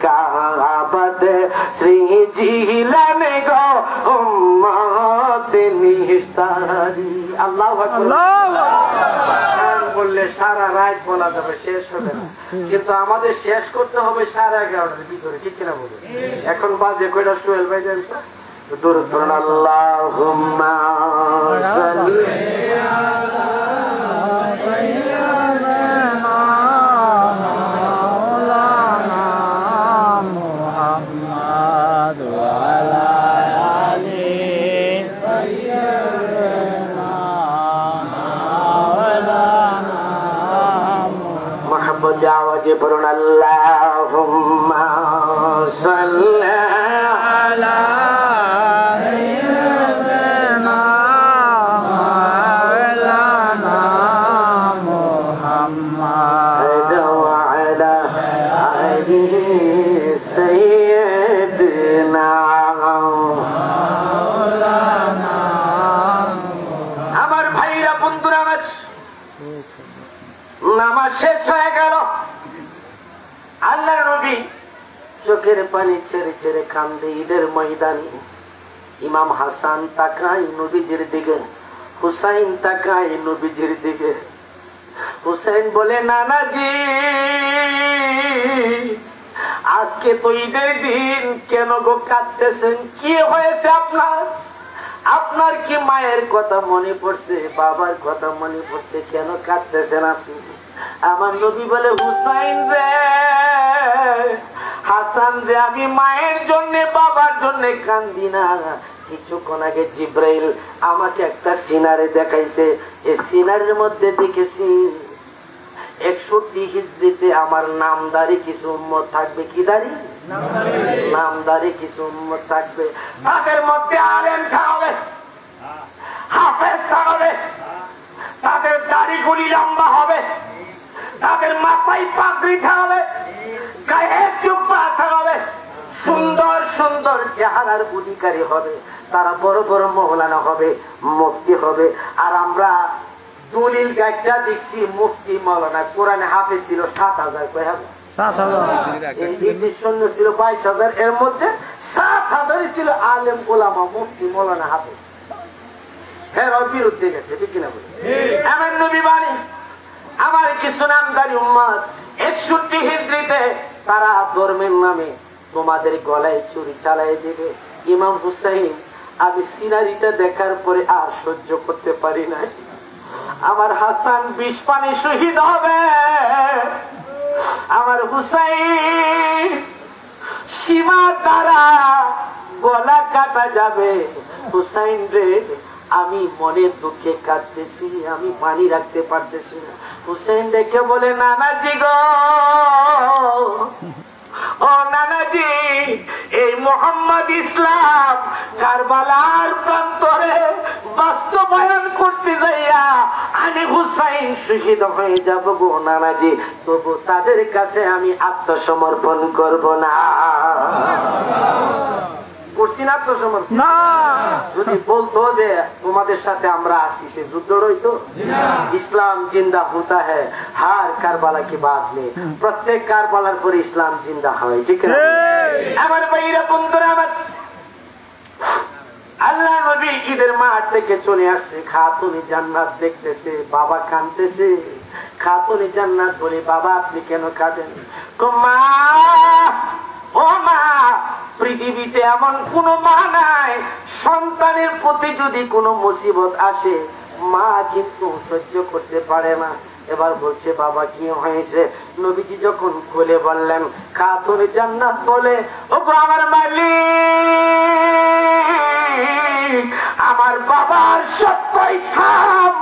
কাবাতে শ্রীজিলেন গো উম্মত নিস্তারি আল্লাহু আকবার বললে সারা রাত বলা যাবে শেষ হবে না কিন্তু আমাদের শেষ করতে হবে 11:30টার ভিতরে ঠিক কিনা বলুন এখন বাজে কয়টা সোহেল ভাই জানেন তো দরুদ পড়ুন আল্লাহুম্মা সাল্লি আলা সাইয়্যিদিনা মাওলানা মুহাম্মদ ওয়া আলা আলি সাইয়্যিদিনা মাওলানা মুহাম্মদ আওয়াজে পড়ুন আল্লাহুম্মা সাল্লি আলা আমার ভাইরা বন্ধুরা নামাজ শেষ হয়ে গেল আল্লাহর নবী চোখের পানি ছেড়ে ছেড়ে কান্দে ঈদের ময়দানে। ইমাম হাসান তাকায় নবীজির দিকে, হুসাইন তাকায় নবীজির দিকে। হুসাইন বলে, নানাজি আজকে তো ঈদের দিন, কেন গো কাঁদতেছেন? কি হয়েছে আপনার? আপনার কি মায়ের কথা মনে পড়ছে, বাবার কথা মনে পড়ছে? কেন কাঁদতেছেন আপনি? আমার নবী বলে, হুসাইন রে, হাসান রে, আমি মায়ের জন্য বাবার জন্য কান্দি না। কিছুক্ষণ আগে জিব্রাইল আমাকে একটা সিনারি দেখাইছে, এই সিনারির মধ্যে দেখেছি 61 হিজরিতে আমার নামদারি কিছু উম্মত থাকবে। কি দাঁড়ি? নামদারি কিছু উম্মত থাকবে। তাদের মধ্যে আলেম থাকবে, হাফেজ থাকবে, তাদের দাড়িগুলি লম্বা হবে, তাদের মাথায় পাগড়ি থাকবে, গায়ে জুব্বা থাকবে, সুন্দর সুন্দর চেহারার অধিকারী হবে, তারা বড় বড় মৌলানা হবে, মুফতি হবে। আর আমরা দলিল গাইটা দেখছি মুফতি মৌলানা, কোরআনে হাফেজ ছিল 7000, কয় হাজার? 7000। সৈন্য ছিল 22,000, এর মধ্যে 7000 ছিল আলেম ওলামা মুফতি মৌলানা হাফেজ। হ্যাঁ, বিরুদ্ধে গেছে, ঠিক কিনা বলি? আমার নবী বাণী, আমার কিছু নামদারি উম্মত 61 হিজরিতে তারা ধর্মের নামে তোমাদের গলায় চুরি চালাই দেবে। ইমাম হুসাইন, আমি সিনারিটা দেখার পরে আর সহ্য করতে পারি নাই। আমার হাসান 20 পানি শহীদ হবে, আমার হুসাইন সীমার দ্বারা গলা কাটা যাবে। হুসাইন রে, আমি মনের দুঃখে কাঁদতেছি, আমি পানি রাখতে পারতেছি না। হুসাইন ডেকে বলে, নানাজি গো, ও নানাজি, এই মোহাম্মদ ইসলাম কারবালার প্রান্তরে বাস্তবায়ন করতে যাইয়া আমি হুসাইন শহীদ হয়ে যাব গো নানাজি, তবু তাদের কাছে আমি আত্মসমর্পণ করব না। করছি না আত্মসমর্পণ? না। যদি বলতো যে তোমাদের সাথে আমরা আসি, সে যুদ্ধ রইতো? ইসলাম জিন্দা হতা হ্যাঁ, হার কারবালা কি বাদ নেই। প্রত্যেক কারবালার পর ইসলাম জিন্দা হয়, ঠিক না? আমার ভাইরা, বন্ধুরা আমার, আল্লাহ নবী ঈদের মাঠ থেকে চলে আসছে, খাতুনে জান্নাত দেখতেছে, বাবা কাঁদতেছে। খাতুনে জান্নাত বলে, বাবা আপনি কেন কাঁদেন? মা, ও মা, পৃথিবীতে এমন কোন মা নাই, সন্তানের প্রতি যদি কোনো মুসিবত আসে মা কিন্তু সহ্য করতে পারে না। এবার বলছে, বাবা কি হয়েছে? নবীজি যখন খুলে বললেন, খাতুনে জান্নাত বলে, ও আমার মালিক, আমার বাবার সত্য ইসলাম,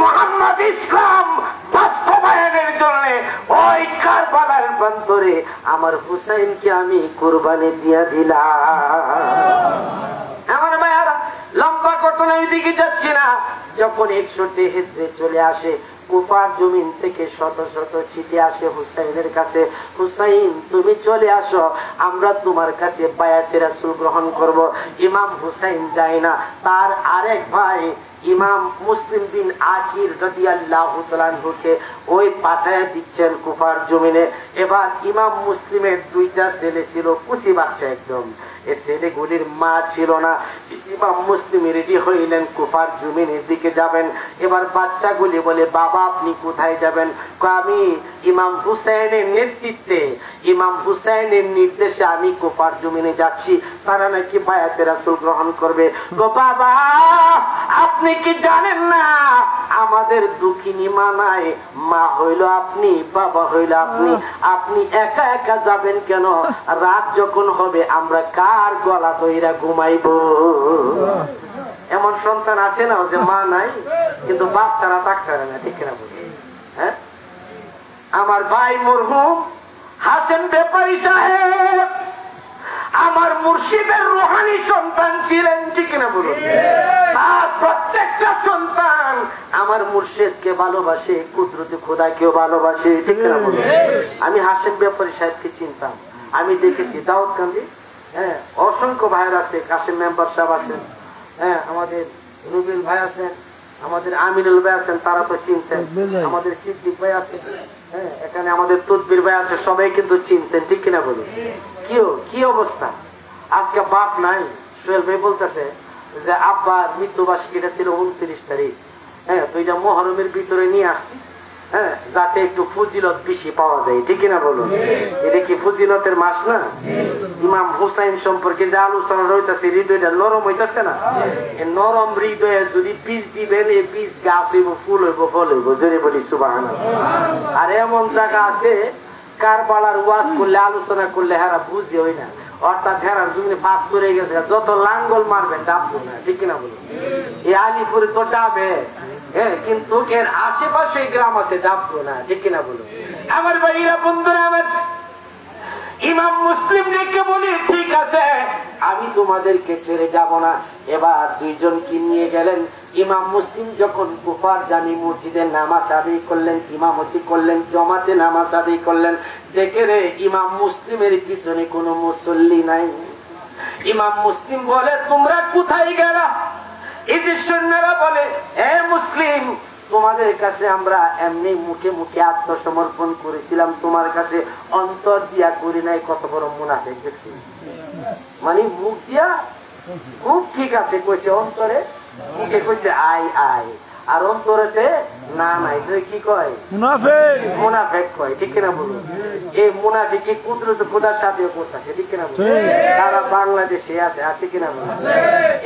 মোহাম্মদ ইসলাম বাস্তবায়নের জন্য ওই কারবালার প্রান্তরে আমার হুসাইনকে আমি কুরবানি দিয়ে দিলাম। আমার মায়েরা, লম্বা ঘটনার দিকে যাচ্ছি না। যখন 61 হিজরি চলে আসে, কুফার জমিন থেকে শত শত চিঠি আসে হুসাইনের কাছে, হুসাইন তুমি চলে আসো, আমরা তোমার কাছে বায়াতে রাসূল গ্রহণ করব। ইমাম হুসাইন যায় না, তার আরেক ভাই ইমাম মুসলিম বিন আকিল রাদিয়াল্লাহু তাআলা আনহুকে ওই পাঠায় দিচ্ছেন কুফার জমিনে। এবার ইমাম মুসলিমের 2টা ছেলে ছিল, কুচি বাচ্চা একদম, এই ছেলেগুলির মা ছিল না। ইমাম মুসলিম রেডি হইলেন, কুফার জমিনের দিকে যাবেন। এবার বাচ্চাগুলি বলে, বাবা আপনি কোথায় যাবেন? আমি ইমাম হুসাইনের নেতৃত্বে, ইমাম হুসাইনের নির্দেশে আমি কুফার জমিনে যাচ্ছি, তারা নাকি বায়াতে রাসূল গ্রহণ করবে। গো বাবা, আপনি কি জানেন না আমাদের দুঃখিনী মা নাই, মা হইল আপনি, বাবা হইল আপনি, আপনি একা একা যাবেন কেন? রাত যখন হবে আমরা কার গলা ধইরা ঘুমাইব? এমন সন্তান আছে না যে মা নাই কিন্তু বাচ্চারা থাকতে পারে না, ঠিক না বলি? হ্যাঁ, আমার ভাই মরহুম হাসেন ব্যাপারী সাহেব আমার মুর্শিদের রুহানি সন্তান ছিলেন, ঠিক না বলুন? তার প্রত্যেকটা সন্তান আমার মুর্শিদকে ভালোবাসে, কুদরতে খোদাকেও ভালোবাসে, ঠিক না বলুন? আমি হাসেন ব্যাপারী সাহেবকে চিনতাম, আমি দেখেছি দাউদকান্দি, হ্যাঁ, অসংখ্য ভাইয়ের আছে, কাশেম মেম্বার সাহেব আছেন, হ্যাঁ, আমাদের রুবেল ভাই আছেন, আমাদের আমিনুল ভাই আছেন, তারা তো চিনতেন, আমাদের সিদ্দিক ভাই আছেন, হ্যাঁ, এখানে আমাদের তদবির ভাই আছে, সবাই কিন্তু চিনতেন, ঠিক কিনা বলুন? কি অবস্থা আজকে বাপ নাই। সোহেল ভাই বলতেছে যে আব্বার মৃত্যুবার্ষিকীটা ছিল 29 তারিখ। হ্যাঁ, তো এটা মহরমের ভিতরে নিয়ে আসছি, হ্যাঁ, যাতে একটু ফজিলত বেশি পাওয়া যায়, ঠিক না বলুন? এটা কি ফজিলতের মাস না? ইমাম হুসাইন সম্পর্কে যে আলোচনা রইতেছে, হৃদয়টা নরম হইতেছে না? এই নরম হৃদয়ে যদি বীজ দিবেন, এই বীজ গাছ হইব, ফুল হইব, ফল হইব, জোরে বলি সুবহানাল্লাহ। আর এমন জায়গা আছে কারবালার ওয়াজ করলে, আলোচনা করলে হেরা বুঝে হই না, অর্থাৎ হেরার জমিনে ফাঁক করে গেছে, যত লাঙ্গল মারবেন ডাববো না, ঠিক কিনা বলুন? এই আলিপুরে তো ডাবে, হ্যাঁ, কিন্তু এর আশেপাশে গ্রাম আছে ডাববো না, ঠিক কিনা বলুন? আমার ভাইরা বন্ধুরা, আমার ইমাম মুসলিম ডেকে বলি, ঠিক আছে আমি তোমাদেরকে ছেড়ে যাব না। এবার দুইজনকে নিয়ে গেলেন। ইমাম মুসলিম যখন কুফার জামি মসজিদে নামাজ আদায় করলেন, ইমামতি করলেন, জমাতে নামাজ আদায় করলেন, দেখে রে ইমাম মুসলিমের পিছনে কোনো মুসল্লি নাই। ইমাম মুসলিম বলে, তোমরা কোথায় গেলা? এই যে সৈন্যরা বলে, এ মুসলিম, তোমাদের কাছে আমরা এমনি মুখে মুখে আত্মসমর্পণ করেছিলাম, তোমার কাছে অন্তর দিয়া করি নাই। কত বড় মুনাফিক গেছি, মানে মুখ দিয়া খুব ঠিক আছে কইছে, অন্তরে মুখে কইছে আই আই, আর অন্তরেতে না নাই। কি কয়? মুনাফিক। মুনাফিক কয়, ঠিক কিনা বলুন? এই মুনাফিকি কুদরত খোদার সাথে করতেছে, ঠিক কিনা বলুন? সারা বাংলাদেশে আছে, আছে কিনা বলুন?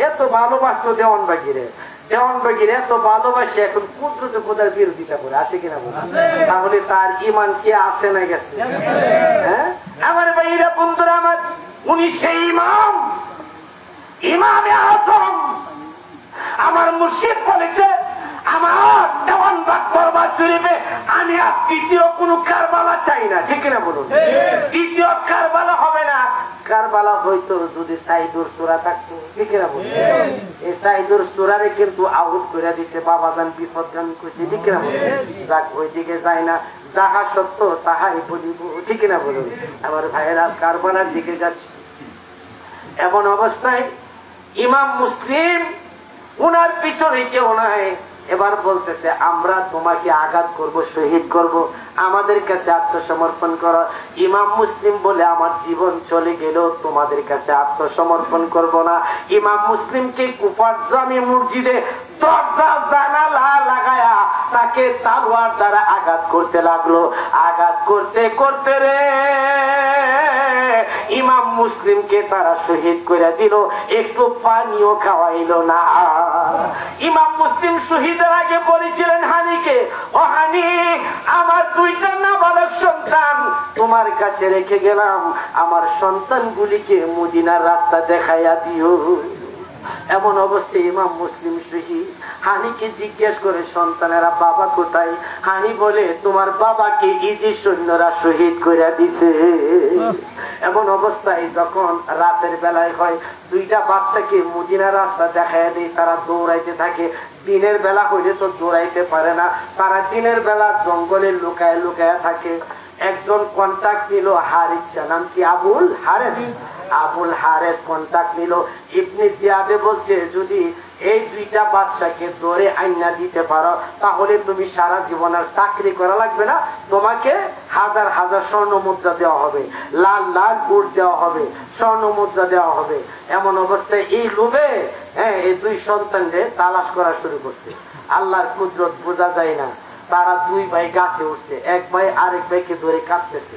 এত ভালোবাসতো দেওয়ান বাগিরে, দেওয়ান বাগিরে এত ভালোবাসে, এখন কুদরত খোদার বিরোধিতা করে, আছে কিনা বলুন? তাহলে তার ইমান কি আছে না গেছে? হ্যাঁ, আমার ভাইরা বন্ধুরা আমার, উনি সেই ইমাম, ইমামে আযম। আমার মুর্শিদ বলেছে, আমার দেওয়ানবাগ দরবার শরীফে আমি আর দ্বিতীয় কোন কারবালা চাই না, ঠিক না বলুন? দ্বিতীয় কারবালা হবে না। কারবালা হয়তো যদি সাইদুর সূরা থাকতো, ঠিক না বলুন? এই সাইদুর সূরারে কিন্তু আউট করে দিছে বাবাজান, বিপদগামী কইছে, ঠিক না বলুন? যাক, ওইদিকে যায় না, যাহা সত্য তাহাই বলিব, ঠিক না বলুন? আমার ভাইয়েরা কারবালার দিকে যাচ্ছে। এমন অবস্থায় ইমাম মুসলিম, উনার পিছনে কেউ নাই। এবার বলতেছে, আমরা তোমাকে আঘাত করব, শহীদ করব, আমাদের কাছে আত্মসমর্পণ করো। ইমাম মুসলিম বলে, আমার জীবন চলে গেলেও তোমাদের কাছে আত্মসমর্পণ করব না। ইমাম মুসলিমকে কুফার জামি মসজিদে দরজা জানালা লাগায়া তাকে তলোয়ার দ্বারা আঘাত করতে লাগলো। আঘাত করতে করতে রে ইমাম মুসলিমকে তারা শহীদ করে দিল, একটু পানিও খাওয়াইলো না। ইমাম মুসলিম শহীদের আগে বলেছিলেন হানিকে, ও হানি, আমার দুইটা নাবালক সন্তান তোমার কাছে রেখে গেলাম, আমার সন্তানগুলিকে মদিনার রাস্তা দেখাইয়া দিও। এমন অবস্থায় ইমাম মুসলিম শহীদ। হানিকে জিজ্ঞেস করে, সন্তানেরা বাবা কোথায়? হানি বলে, তোমার বাবাকে ইজি সৈন্যরা শহীদ করে দিছে। এমন অবস্থায় যখন রাতের বেলায় হয়, দুইটা বাচ্চাকে মদিনার রাস্তা দেখায় দেয়, তারা দৌড়াইতে থাকে। দিনের বেলা হইলে তো দৌড়াইতে পারে না, তারা দিনের বেলা জঙ্গলে লুকায় লুকায় থাকে। একজন কন্টাক্ট নিল, হারিস, নাম কি? আবুল হারেস। আবুল হারেস কন্টাক্ট নিল। ইবনে জিয়াদে বলছে, যদি এই দুইটা বাচ্চাকে ধরে আইনা দিতে পারো, তাহলে তুমি সারা জীবন আর চাকরি করা লাগবে না, তোমাকে হাজার হাজার স্বর্ণ মুদ্রা দেওয়া হবে, লাল লাল বুট দেওয়া হবে, স্বর্ণ মুদ্রা দেওয়া হবে। এমন অবস্থায় এই লোভে এই দুই সন্তানকে তালাশ করা শুরু করছে। আল্লাহর কুদরত বোঝা যায় না। তারা দুই ভাই গাছে উঠছে, এক ভাই আরেক ভাইকে ধরে কাঁপতেছে।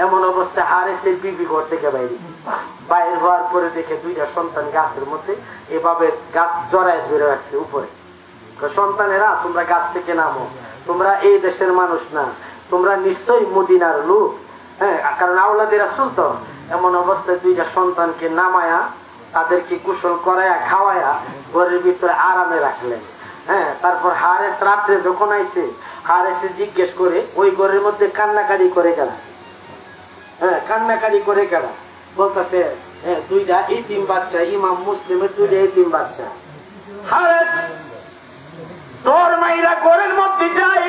এমন অবস্থায় হারেসের বিবি ঘর থেকে বাইরে বাইরে হওয়ার পরে দেখে দুইটা সন্তান গাছের মধ্যে এভাবে গাছ জড়ায় ধরে রাখছে উপরে। সন্তানেরা, তোমরা গাছ থেকে নামো, তোমরা এই দেশের মানুষ না, তোমরা নিশ্চয়ই মদিনার লোক। হ্যাঁ, কারণ আওলাদের রাসূল তো। এমন অবস্থায় দুইটা সন্তানকে নামায়া তাদেরকে গোসল করায়া খাওয়ায়া ঘরের ভিতরে আরামে রাখলেন। হ্যাঁ, তারপর হারেস রাত্রে যখন আইছে, হারেসে জিজ্ঞেস করে, ওই ঘরের মধ্যে কান্নাকারি করে গেল। হ্যাঁ, কান্নাকারি করে গেল। বলতেছে, দুইটা ইতিম বাচ্চা, ইমাম মুসলিমের দুইটা ইতিম বাচ্চা। হারেস তোর মাইরা ঘরের মধ্যে যায়।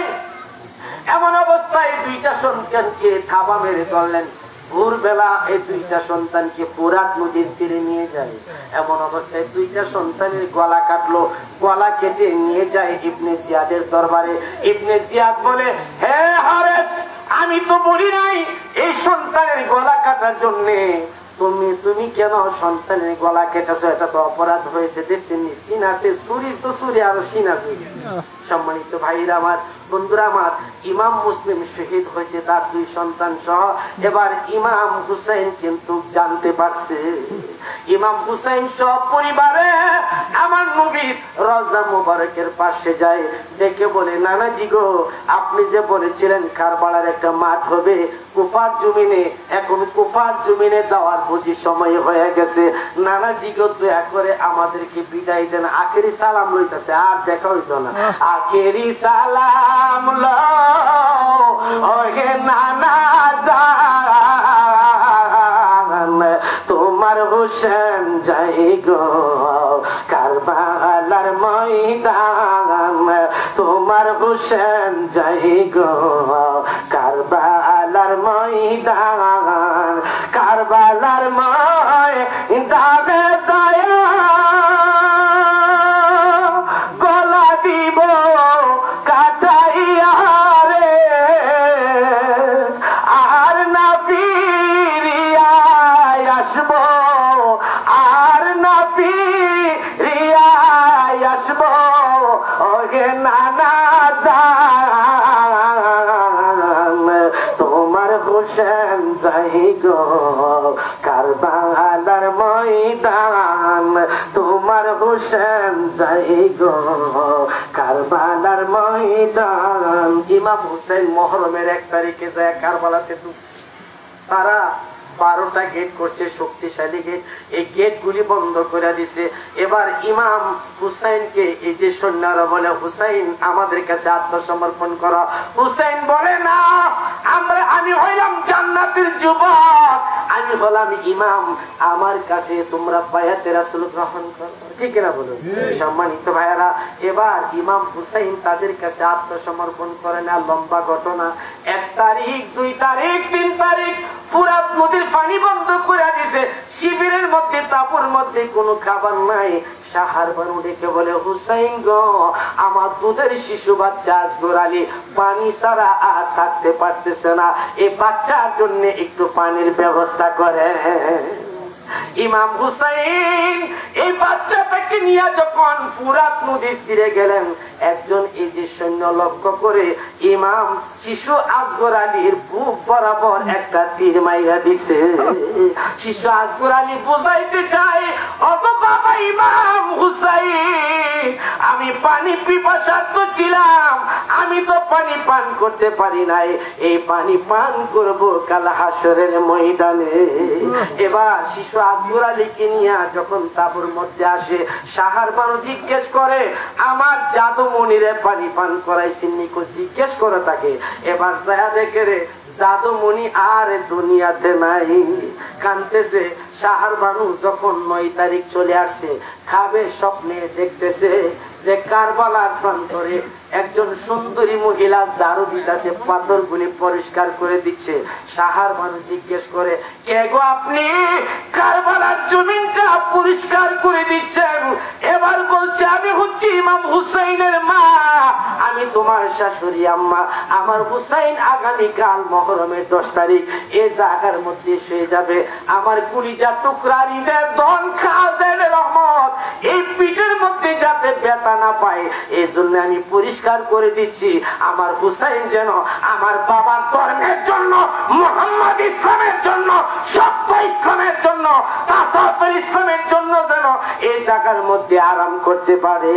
এমন অবস্থায় দুইটা সন্তানকে থাবা মেরে ধরলেন। ভোরবেলা এই দুইটা সন্তানকে ফোরাত নদীর তীরে নিয়ে যায়। এমন অবস্থায় দুইটা সন্তানের গলা কাটলো, গলা কেটে নিয়ে যায় ইবনে জিয়াদের দরবারে। ইবনে জিয়াদ বলে, হে হারেস, আমি তো বলি নাই এই সন্তানের গলা কাটার জন্য তুমি কেন সন্তানের গলা কেটেছো? এটা তো অপরাধ হয়েছে। দেখছেন সিনাতে চুরি তো চুরি, আরো সিনা চুরি। সম্মানিত ভাইরা আমার, বন্ধুরা আমার, ইমাম মুসলিম শহীদ হয়েছে তার 2 সন্তান সহ। এবার ইমাম হুসাইন কিন্তু জানতে পারছে, ইমাম হুসাইন সব পরিবারে আমার নবীর রওজা মুবারকের পাশে যায়, ডেকে বলে, নানাজি গো, আপনি যে বলেছিলেন কারবালার একটা মাঠ হবে কুফার জমিনে, এখন কুফার জমিনে যাওয়ার বুঝি সময় হয়ে গেছে। নানাজি গো, দয়া করে আমাদেরকে বিদায় দেন। আখেরি সালাম লইতেছে, আর দেখা হইতো না। আখেরি সালাম লো ওহে নানা জান, তোমার হোসেন যাই গো কারবালার ময়দান, তোমার হোসেন যাই গো কারবালার ময়দান, কারবালার ময়দানে দয়া গলা দিব কাটাইয়া রে, আর না ফিরিয়া আসবো, আর না ফিরিয়া আসবো ওহে নানা জান, তোমার হোসেন যাই গো কারবালার ময়দান, তোমার হোসেন যাই গো কারবালার ময়দান। ইমাম হুসেন মুহররমের 1 তারিখে যায় কারবালাতে ঢুকছে। তারা 12টা গেট করছে, শক্তিশালী গেট। এই গেট গুলি বন্ধ করে দিছে। এবার ইমাম হুসাইনকে এই যে সৈন্যরা বলে, হুসাইন আমাদের কাছে আত্মসমর্পণ করো। হুসাইন বলে, না, আমি হইলাম জান্নাতের যুবক, আমি হলাম ইমাম, আমার কাছে তোমরা বায়াতে রাসূল গ্রহণ করো। ঠিক না বলুন? সম্মানিত ভাইয়ারা, এবার ইমাম হুসাইন তাদের কাছে আত্মসমর্পণ করে না। লম্বা ঘটনা। 1 তারিখ, 2 তারিখ, 3 তারিখ ফুরাত নদীর পানি বন্ধ করে দিছে। শিবিরের মধ্যে, তাঁবুর মধ্যে কোনো খাবার নাই। সাহার বানু ডেকে বলে, হুসাইন গো, আমার দুধের শিশু বাচ্চা আসগর আলী পানি ছাড়া আর থাকতে পারতেছে না, এই বাচ্চার জন্য একটু পানির ব্যবস্থা করে। ইমাম হুসাইন এই বাচ্চাটাকে নিয়ে যখন ফুরাত নদীর তীরে গেলেন, একজন এই যে সৈন্য লক্ষ্য করে ইমাম শিশু আসগর আলীর বুক বরাবর একটা তীর মাইরা দিছে। শিশু আসগর আলী বুঝাইতে চায়, ওগো বাবা ইমাম হুসাইন, আমি পানি পিপাসার্থ ছিলাম, আমি তো পানি পান করতে পারি নাই, এই পানি পান করব কাল হাসরের ময়দানে। এবার শিশু আসগর আলীকে নিয়ে যখন তাঁবুর মধ্যে আসে, সাহার বানু জিজ্ঞেস করে, আমার জাদু মনিরে পানি পান করাইছেন নিকো? জিজ্ঞেস করে তাকে। এবার যায় দেখে রে জাদুমণি আর দুনিয়াতে নাই। কানতেছে। সাহার বানু যখন 9 তারিখ চলে আসছে, খাবে স্বপ্নে দেখতেছে যে কারবালার প্রান্তরে একজন সুন্দরী মহিলা ঝাড়ু দিতে পাথরগুলি পরিষ্কার করে দিচ্ছে। সাহার মানুষ জিজ্ঞেস করে, কে গো আপনি? কারবালার জমিনটা পরিষ্কার করে দিচ্ছেন। এবার বলছে, আমি হচ্ছি ইমাম হুসাইনের মা, আমি তোমার শাশুড়ি আম্মা। আমার হুসাইন আগামীকাল মুহররমের 10 তারিখ এই জায়গার মধ্যে শুয়ে যাবে। আমার কলিজা টুকরা ঈদের দন খাদেন রহমত এই পিঠের মধ্যে যাতে ব্যথা না পায়, এই জন্য আমি পরিষ্কার করে দিচ্ছি। আমার হুসাইন যেন আমার বাবার ধর্মের জন্য, মুহাম্মদ ইসলামের জন্য, সত্য ইসলামের জন্য, তাসাউফের ইসলামের জন্য যেন এই জায়গার মধ্যে আরাম করতে পারে।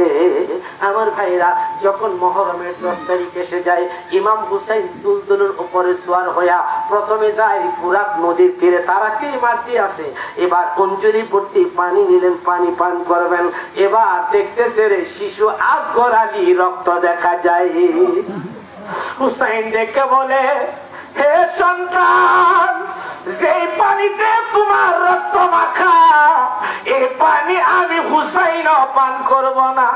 আমার ভাইরা, যখন মুহররমের 10 তারিখ এসে যায়, ইমাম হুসাইন দুলদুলের উপরে সওয়ার হইয়া প্রথমে যায় ফুরাত নদীর তীরে। তারা তীর মারতে আসে। এবার অঞ্জলি ভর্তি পানি নিলেন, পানি পান করবেন। এবার দেখতেছে রে শিশু আসগর আলী রক্ত দেখা যায়। হুসাইন দেখে বলে, হে সন্তান, যেই পানিতে তোমার রক্ত মাখা, এই পানি আমি হুসাইন পান করব না।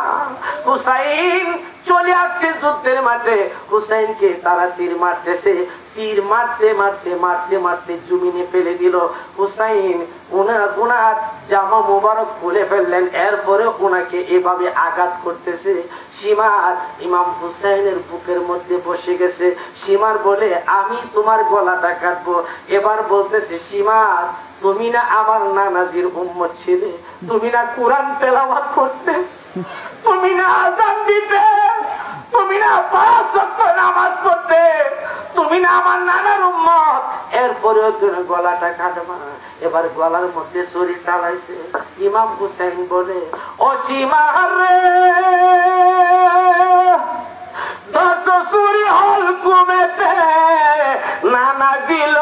হুসাইন চলে আসছে যুদ্ধের মাঠে। হুসাইনকে তারা তীর মারতেছে। তীর মারতে মারতে মারতে মারতে জমিনে ফেলে দিল। হুসাইন ওনার জামা মুবারক খুলে ফেললেন, এরপরে ওনাকে এভাবে আঘাত করতেছে। সীমার ইমাম হুসাইনের বুকের মধ্যে বসে গেছে। সীমার বলে আমি তোমার গলাটা কাটবো। এবার বলতেছে সীমার তুমি না আমার নানাজির উম্মত ছিলে, তুমি না কোরআন তেলাওয়াত করতে, তুমি না আযান দিতে, তুমি না 5 ওয়াক্ত নামাজ পড়তে, তুমি না আমার নানার উম্মত, এরপরেও তুমি গলাটা কাটবা। এবার গলার মধ্যে ছুরি চালাইছে। ইমাম হুসাইন বলে ও সীমা রে, ছুরি হল কুমেতে নানা দিল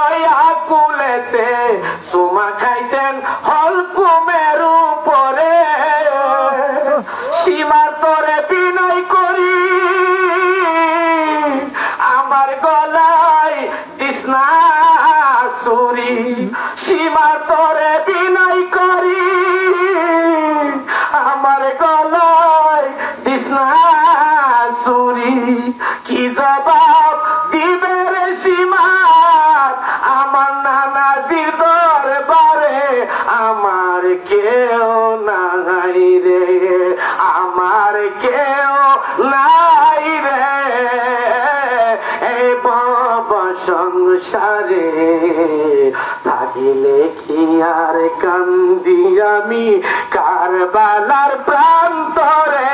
কুলেতে, সুমা খাইতেন হল কুমের উপরে। সীমা তোরে বিনয় করি আমার গলায় দিস না ছুরি, সীমা তোরে বিনয় করি আমার গলায় দিস না ছুরি। কি জবাব দিবে রে সীমা আমার নানাজির দরবারে, আমার কেউ নাই রে, আমার কেউ নাই রে এই বাবা সংসারে, থাকিলে কি আর কান্দি আমি কারবালার প্রান্তরে,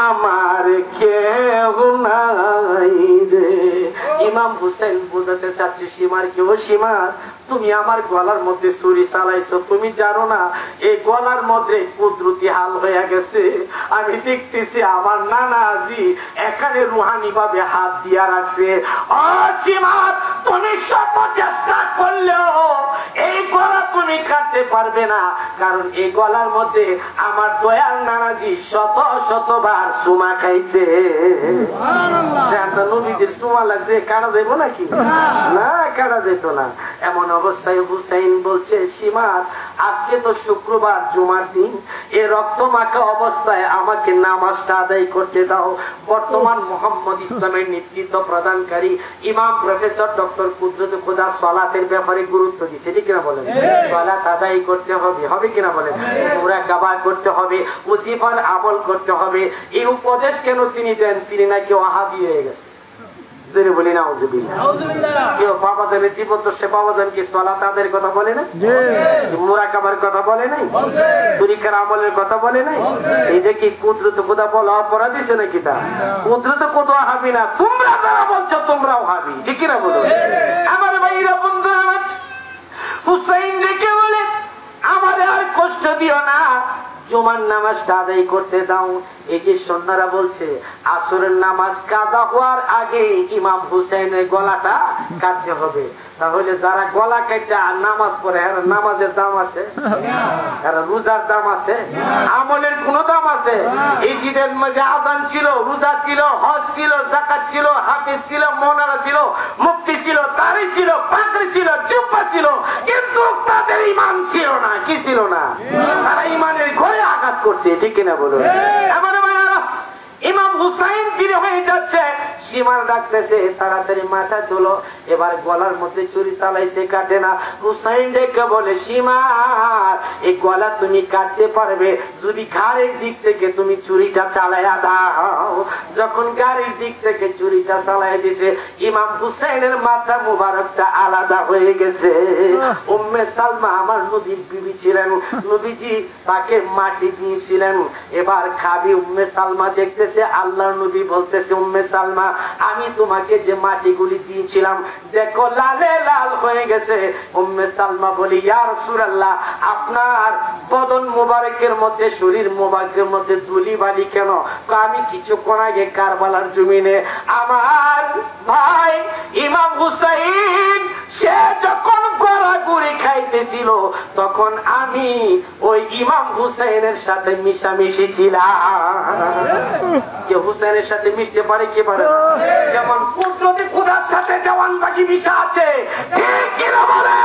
আমার কেউ নাই রে। ইমাম হুসেন বুঝাতে চাচ্ছে সীমার কেউ, সীমা তুমি আমার গলার মধ্যে ছুরি চালাইছো, তুমি জানো না এই গলার মধ্যে কুদরতি হাল হয়ে গেছে। আমি দেখতেছি আমার নানাজি এখানে রুহানি ভাবে হাত দিয়া রাখছে। ও সীমা তুমি শত চেষ্টা করলেও এই গলা তুমি কাটতে পারবে না, কারণ এই গলার মধ্যে আমার দয়াল নানাজি শত শতবার সুমা খাইছে। নবীদের সুমা লাগছে, কাটা যাইব নাকি? না, কাটা যেত না। এমন অবস্থায় হুসাইন বলছে সীমা আজকে তো শুক্রবার জুমার দিন, এ রক্ত মাখা অবস্থায় আমাকে নামাজটা আদায় করতে দাও। বর্তমান মোহাম্মদ ইসলামের নেতৃত্ব প্রদানকারী ইমাম প্রফেসর ডক্টর কুদরত খোদা সালাতের ব্যাপারে গুরুত্ব দিচ্ছে, ঠিক কিনা বলেন? সালাত আদায় করতে হবে, হবে কিনা বলেন? মুরাকাবা করতে হবে, ওয়াজিফার আমল করতে হবে। এই উপদেশ কেন তিনি দেন? তিনি নাকি ওয়াহাবি হয়ে গেছে। বলি না কেউ বাবাজানের জীবন তো সে বাবাজান কি সালাত আদায়ের কথা বলে না, মুরাকাবার কথা বলে নাই, তরিকার আমলের কথা বলে নাই। এই যে কি কুদরত খোদা বলা অপরাধ দিছে নাকি? তা কুদরত খোদা ওয়াহাবি না, তোমরা যারা বলছো তোমরাও ওয়াহাবি, ঠিক কিনা বলো? আমার ভাইরা বন্ধুরা, হুসাইন ডেকে বলে আমার আর কষ্ট দিও না, জুমার নামাজটা আদায় করতে দাও। এই যে সন্ন্যারা বলছে আসরের নামাজ কাজা হওয়ার আগে ইমাম হুসাইনের গলাটা কাটতে হবে। তাহলে যারা গলা কাটা নামাজ পড়ে এর নামাজের দাম আছে? এর রোজার দাম আছে? আমলের কোন দাম আছে? এই জিদের মাঝে আযান ছিল, রোজা ছিল, হজ ছিল, যাকাত ছিল, হাফেজ ছিল, মোনারা ছিল, মুফতি ছিল, দাড়ি ছিল, পাগড়ি ছিল, জুব্বা ছিল, কিন্তু তাদের ঈমান ছিল না। কি ছিল না? তারা ঈমানের ঘরে আঘাত করছে, ঠিক কিনা বলুন? ইমাম হুসাইন ধীরে হয়ে যাচ্ছে, সীমার ডাকতেছে তাড়াতাড়ি মাথা তোলো। এবার গলার মধ্যে ছুরি চালাইছে, কাটে না। হুসাইন ডেকে বলে সীমা এই গলা তুমি কাটতে পারবে যদি ঘাড়ের দিক থেকে তুমি ছুরিটা চালাইয়া দাও। যখন গাড়ির দিক থেকে ছুরিটা চালাই দিছে, ইমাম হুসাইনের মাথা মুবারকটা আলাদা হয়ে গেছে। উম্মে সালমা আমার নবীর বিবি ছিলেন, নবীজি তাকে মাটি দিয়েছিলেন। এবার খাবি উম্মে সালমা দেখতেছে আল্লাহর নবী বলতেছে উম্মে সালমা আমি তোমাকে যে মাটিগুলি দিয়েছিলাম দেখো লালে লাল হয়ে গেছে। উম্মে সালমা বলি ইয়া রাসূলুল্লাহ আপনার বদন মুবারকের মধ্যে শরীর মুবারকের মধ্যে ধুলি বালি কেন? আমি কিছুক্ষণ আগে কারবালার জমিনে আমার ভাই ইমাম হুসাইন সে যখন গড়াগড়ি খাইতেছিল তখন আমি ওই ইমাম হুসাইনের সাথে মিশামিশি ছিলাম। কে হুসাইনের সাথে মিশতে পারে কে পারে? যেমন কুদরতি খোদার সাথে জওয়ান পাখি মিশা আছে, ঠিক কিনা বলে?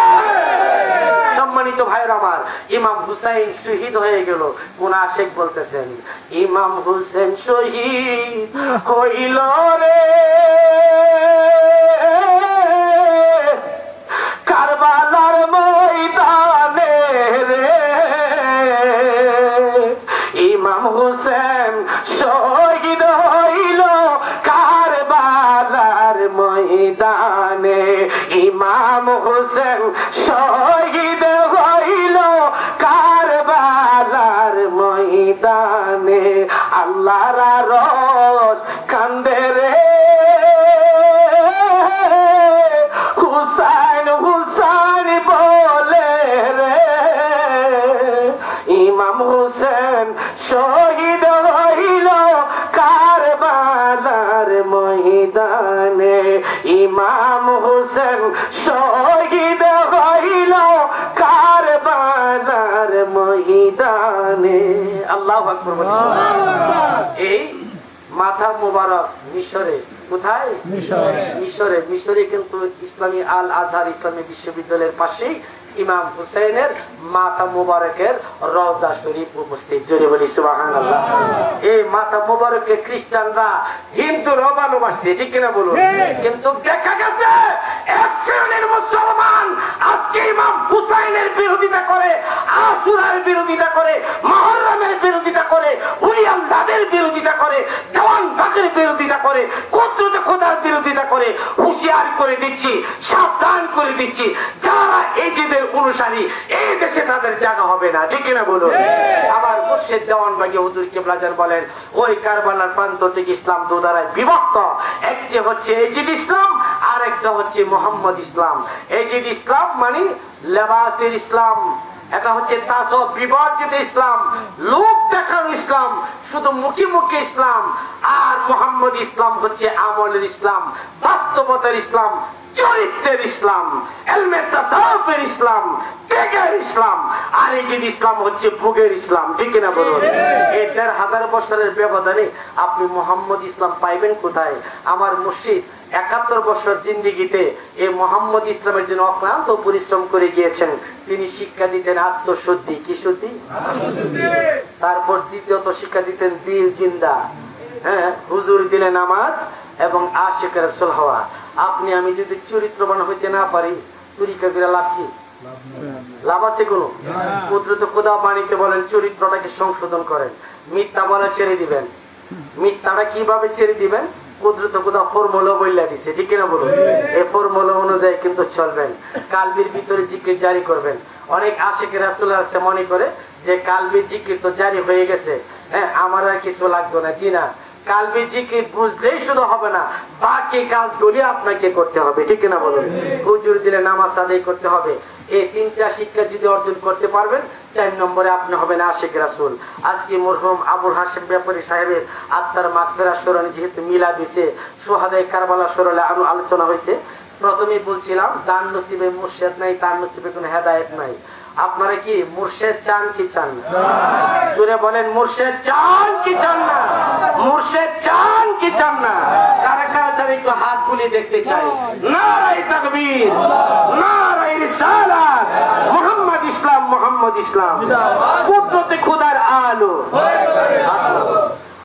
সম্মানিত ভাইরা আমার, ইমাম হুসাইন শহীদ হয়ে গেল। কোন আশেক বলতেছেন ইমাম হুসেন শহীদ হইল রে ইমাম হুসেন শহীদ হইল কারবালার ময়দানে, ইমাম হুসেন শহীদ হইল কারবালার ময়দানে। আল্লাহর আরশ কান্দে রে হুসাইন হুসাইন বলে রে, ইমাম হুসেন শহীদ হইল কারবালার ময়দানে, ইমাম হুসেন শহীদ হইল কারবালার ময়দানে। আল্লাহু আকবার। এই মাথা মুবারক মিশরে, কোথায়? মিশরে। মিশরে কিন্তু ইসলামী আল আজহার ইসলামী বিশ্ববিদ্যালয়ের পাশেই ইমাম হুসাইনের মাথা মুবারকের রওজা শরীফ উপস্থিত। জোরে বলি সুবহানাল্লাহ। এই মাথা মুবারকে খ্রিস্টানরা হিন্দুরা ভালোবাসে, ঠিক কিনা বলুন? কিন্তু দেখা গেছে এক শ্রেণীর মুসলমান আজকে ইমাম হুসাইনের বিরোধিতা করে, আশুরার বিরোধিতা করে, মুহররমের বিরোধিতা করে, ওলি আল্লাহদের বিরোধিতা করে, দেওয়ান বাগের বিরোধিতা করে, কুদরত খোদার বিরোধিতা করে। হুঁশিয়ার করে দিচ্ছি, সাবধান করে দিচ্ছি, যারা এই যে অনুসারী এই দেশে তাদের জায়গা হবে না, ঠিক কিনা বলুন? আমার মুর্শিদ দেওয়ান বাগী হুজুর কিবলাজান বলেন, ওই কারবালার প্রান্ত থেকে ইসলাম দু দ্বারায় বিভক্ত। একটি হচ্ছে এজিদ ইসলাম, আর একটা হচ্ছে মোহাম্মদ ইসলাম। এজিদ ইসলাম মানে লেবাসের ইসলাম, এটা হচ্ছে তাসব বিবর্জিত ইসলাম, লোক দেখানো ইসলাম, শুধু মুখে মুখে ইসলাম। আর মোহাম্মদ ইসলাম হচ্ছে আমলের ইসলাম, বাস্তবতার ইসলাম, চরিত্রের ইসলাম, ইলমে তাসাউফের ইসলাম, ত্যাগের ইসলাম। আর এই যে ইসলাম হচ্ছে ভোগের ইসলাম, ঠিক না বলুন? এই ১৫০০ বছরের ব্যবধানে আপনি মোহাম্মদ ইসলাম পাইবেন কোথায়? আমার মুর্শিদ ৭১ বছর জিন্দেগিতে এই মোহাম্মদ ইসলামের জন্য অক্লান্ত পরিশ্রম করে গিয়েছেন। তিনি শিক্ষা দিতেন আত্মশুদ্ধি, কি শুদ্ধি? তারপর দ্বিতীয়ত শিক্ষা দিতেন দিল জিন্দা, হ্যাঁ, হুজুর দিলে নামাজ এবং আশিক রাসূল হওয়া। আপনি আমি যদি চরিত্রবান হইতে না পারি, তরিকা করে লাভ কি? লাভ আছে কোনো? কুদরত খোদা বাণীতে বলেন চরিত্রটাকে সংশোধন করেন, মিথ্যা বলা ছেড়ে দিবেন। মিথ্যাটা কিভাবে ছেড়ে দিবেন? কুদরত খোদা ফর্মুলা বইলা দিছে, ঠিক না বলুন? এই ফর্মুলা অনুযায়ী কিন্তু চলবেন। কালবির ভিতরে জিকির জারি করবেন। অনেক আশিক রাসূল আছে মনে করে যে কালবির জিকির তো জারি হয়ে গেছে, হ্যাঁ, আমার আর কিছু লাগবে না। জি না, কালবি জিকির বুঝলেই শুধু হবে না, বাকি কাজগুলি আপনাকে করতে হবে, ঠিক না বলুন? হুজুর দিলে নামাজ আদায় করতে হবে। এই তিনটা শিক্ষা যদি অর্জন করতে পারবেন, ৪ নম্বরে আপনি হবেন আশিক রাসূল। আজকে মরহুম আবুল হাশেম ব্যাপারী সাহেবের আত্মার মাগফিরাত স্মরণে যেহেতু মিলাদ হইছে, শুহাদায়ে কারবালার স্মরণে আলোচনা হয়েছে। প্রথমেই বলছিলাম দান নসিবে মুর্শিদ নাই, তার নসিবে কোনো হেদায়েত নাই। আপনারা কি মুর্শিদ চান কি চান না? জোরে বলেন, মুর্শিদ চান কি চান না? মুর্শিদ চান কি চান না? কারা কারা চান একটু হাত তুলে দেখতে চাই। নারায়ে তাকবীর, নারায়ে রিসালাত, মুহাম্মদ ইসলাম, মুহাম্মদ ইসলাম, কুদরতে খোদার আলো।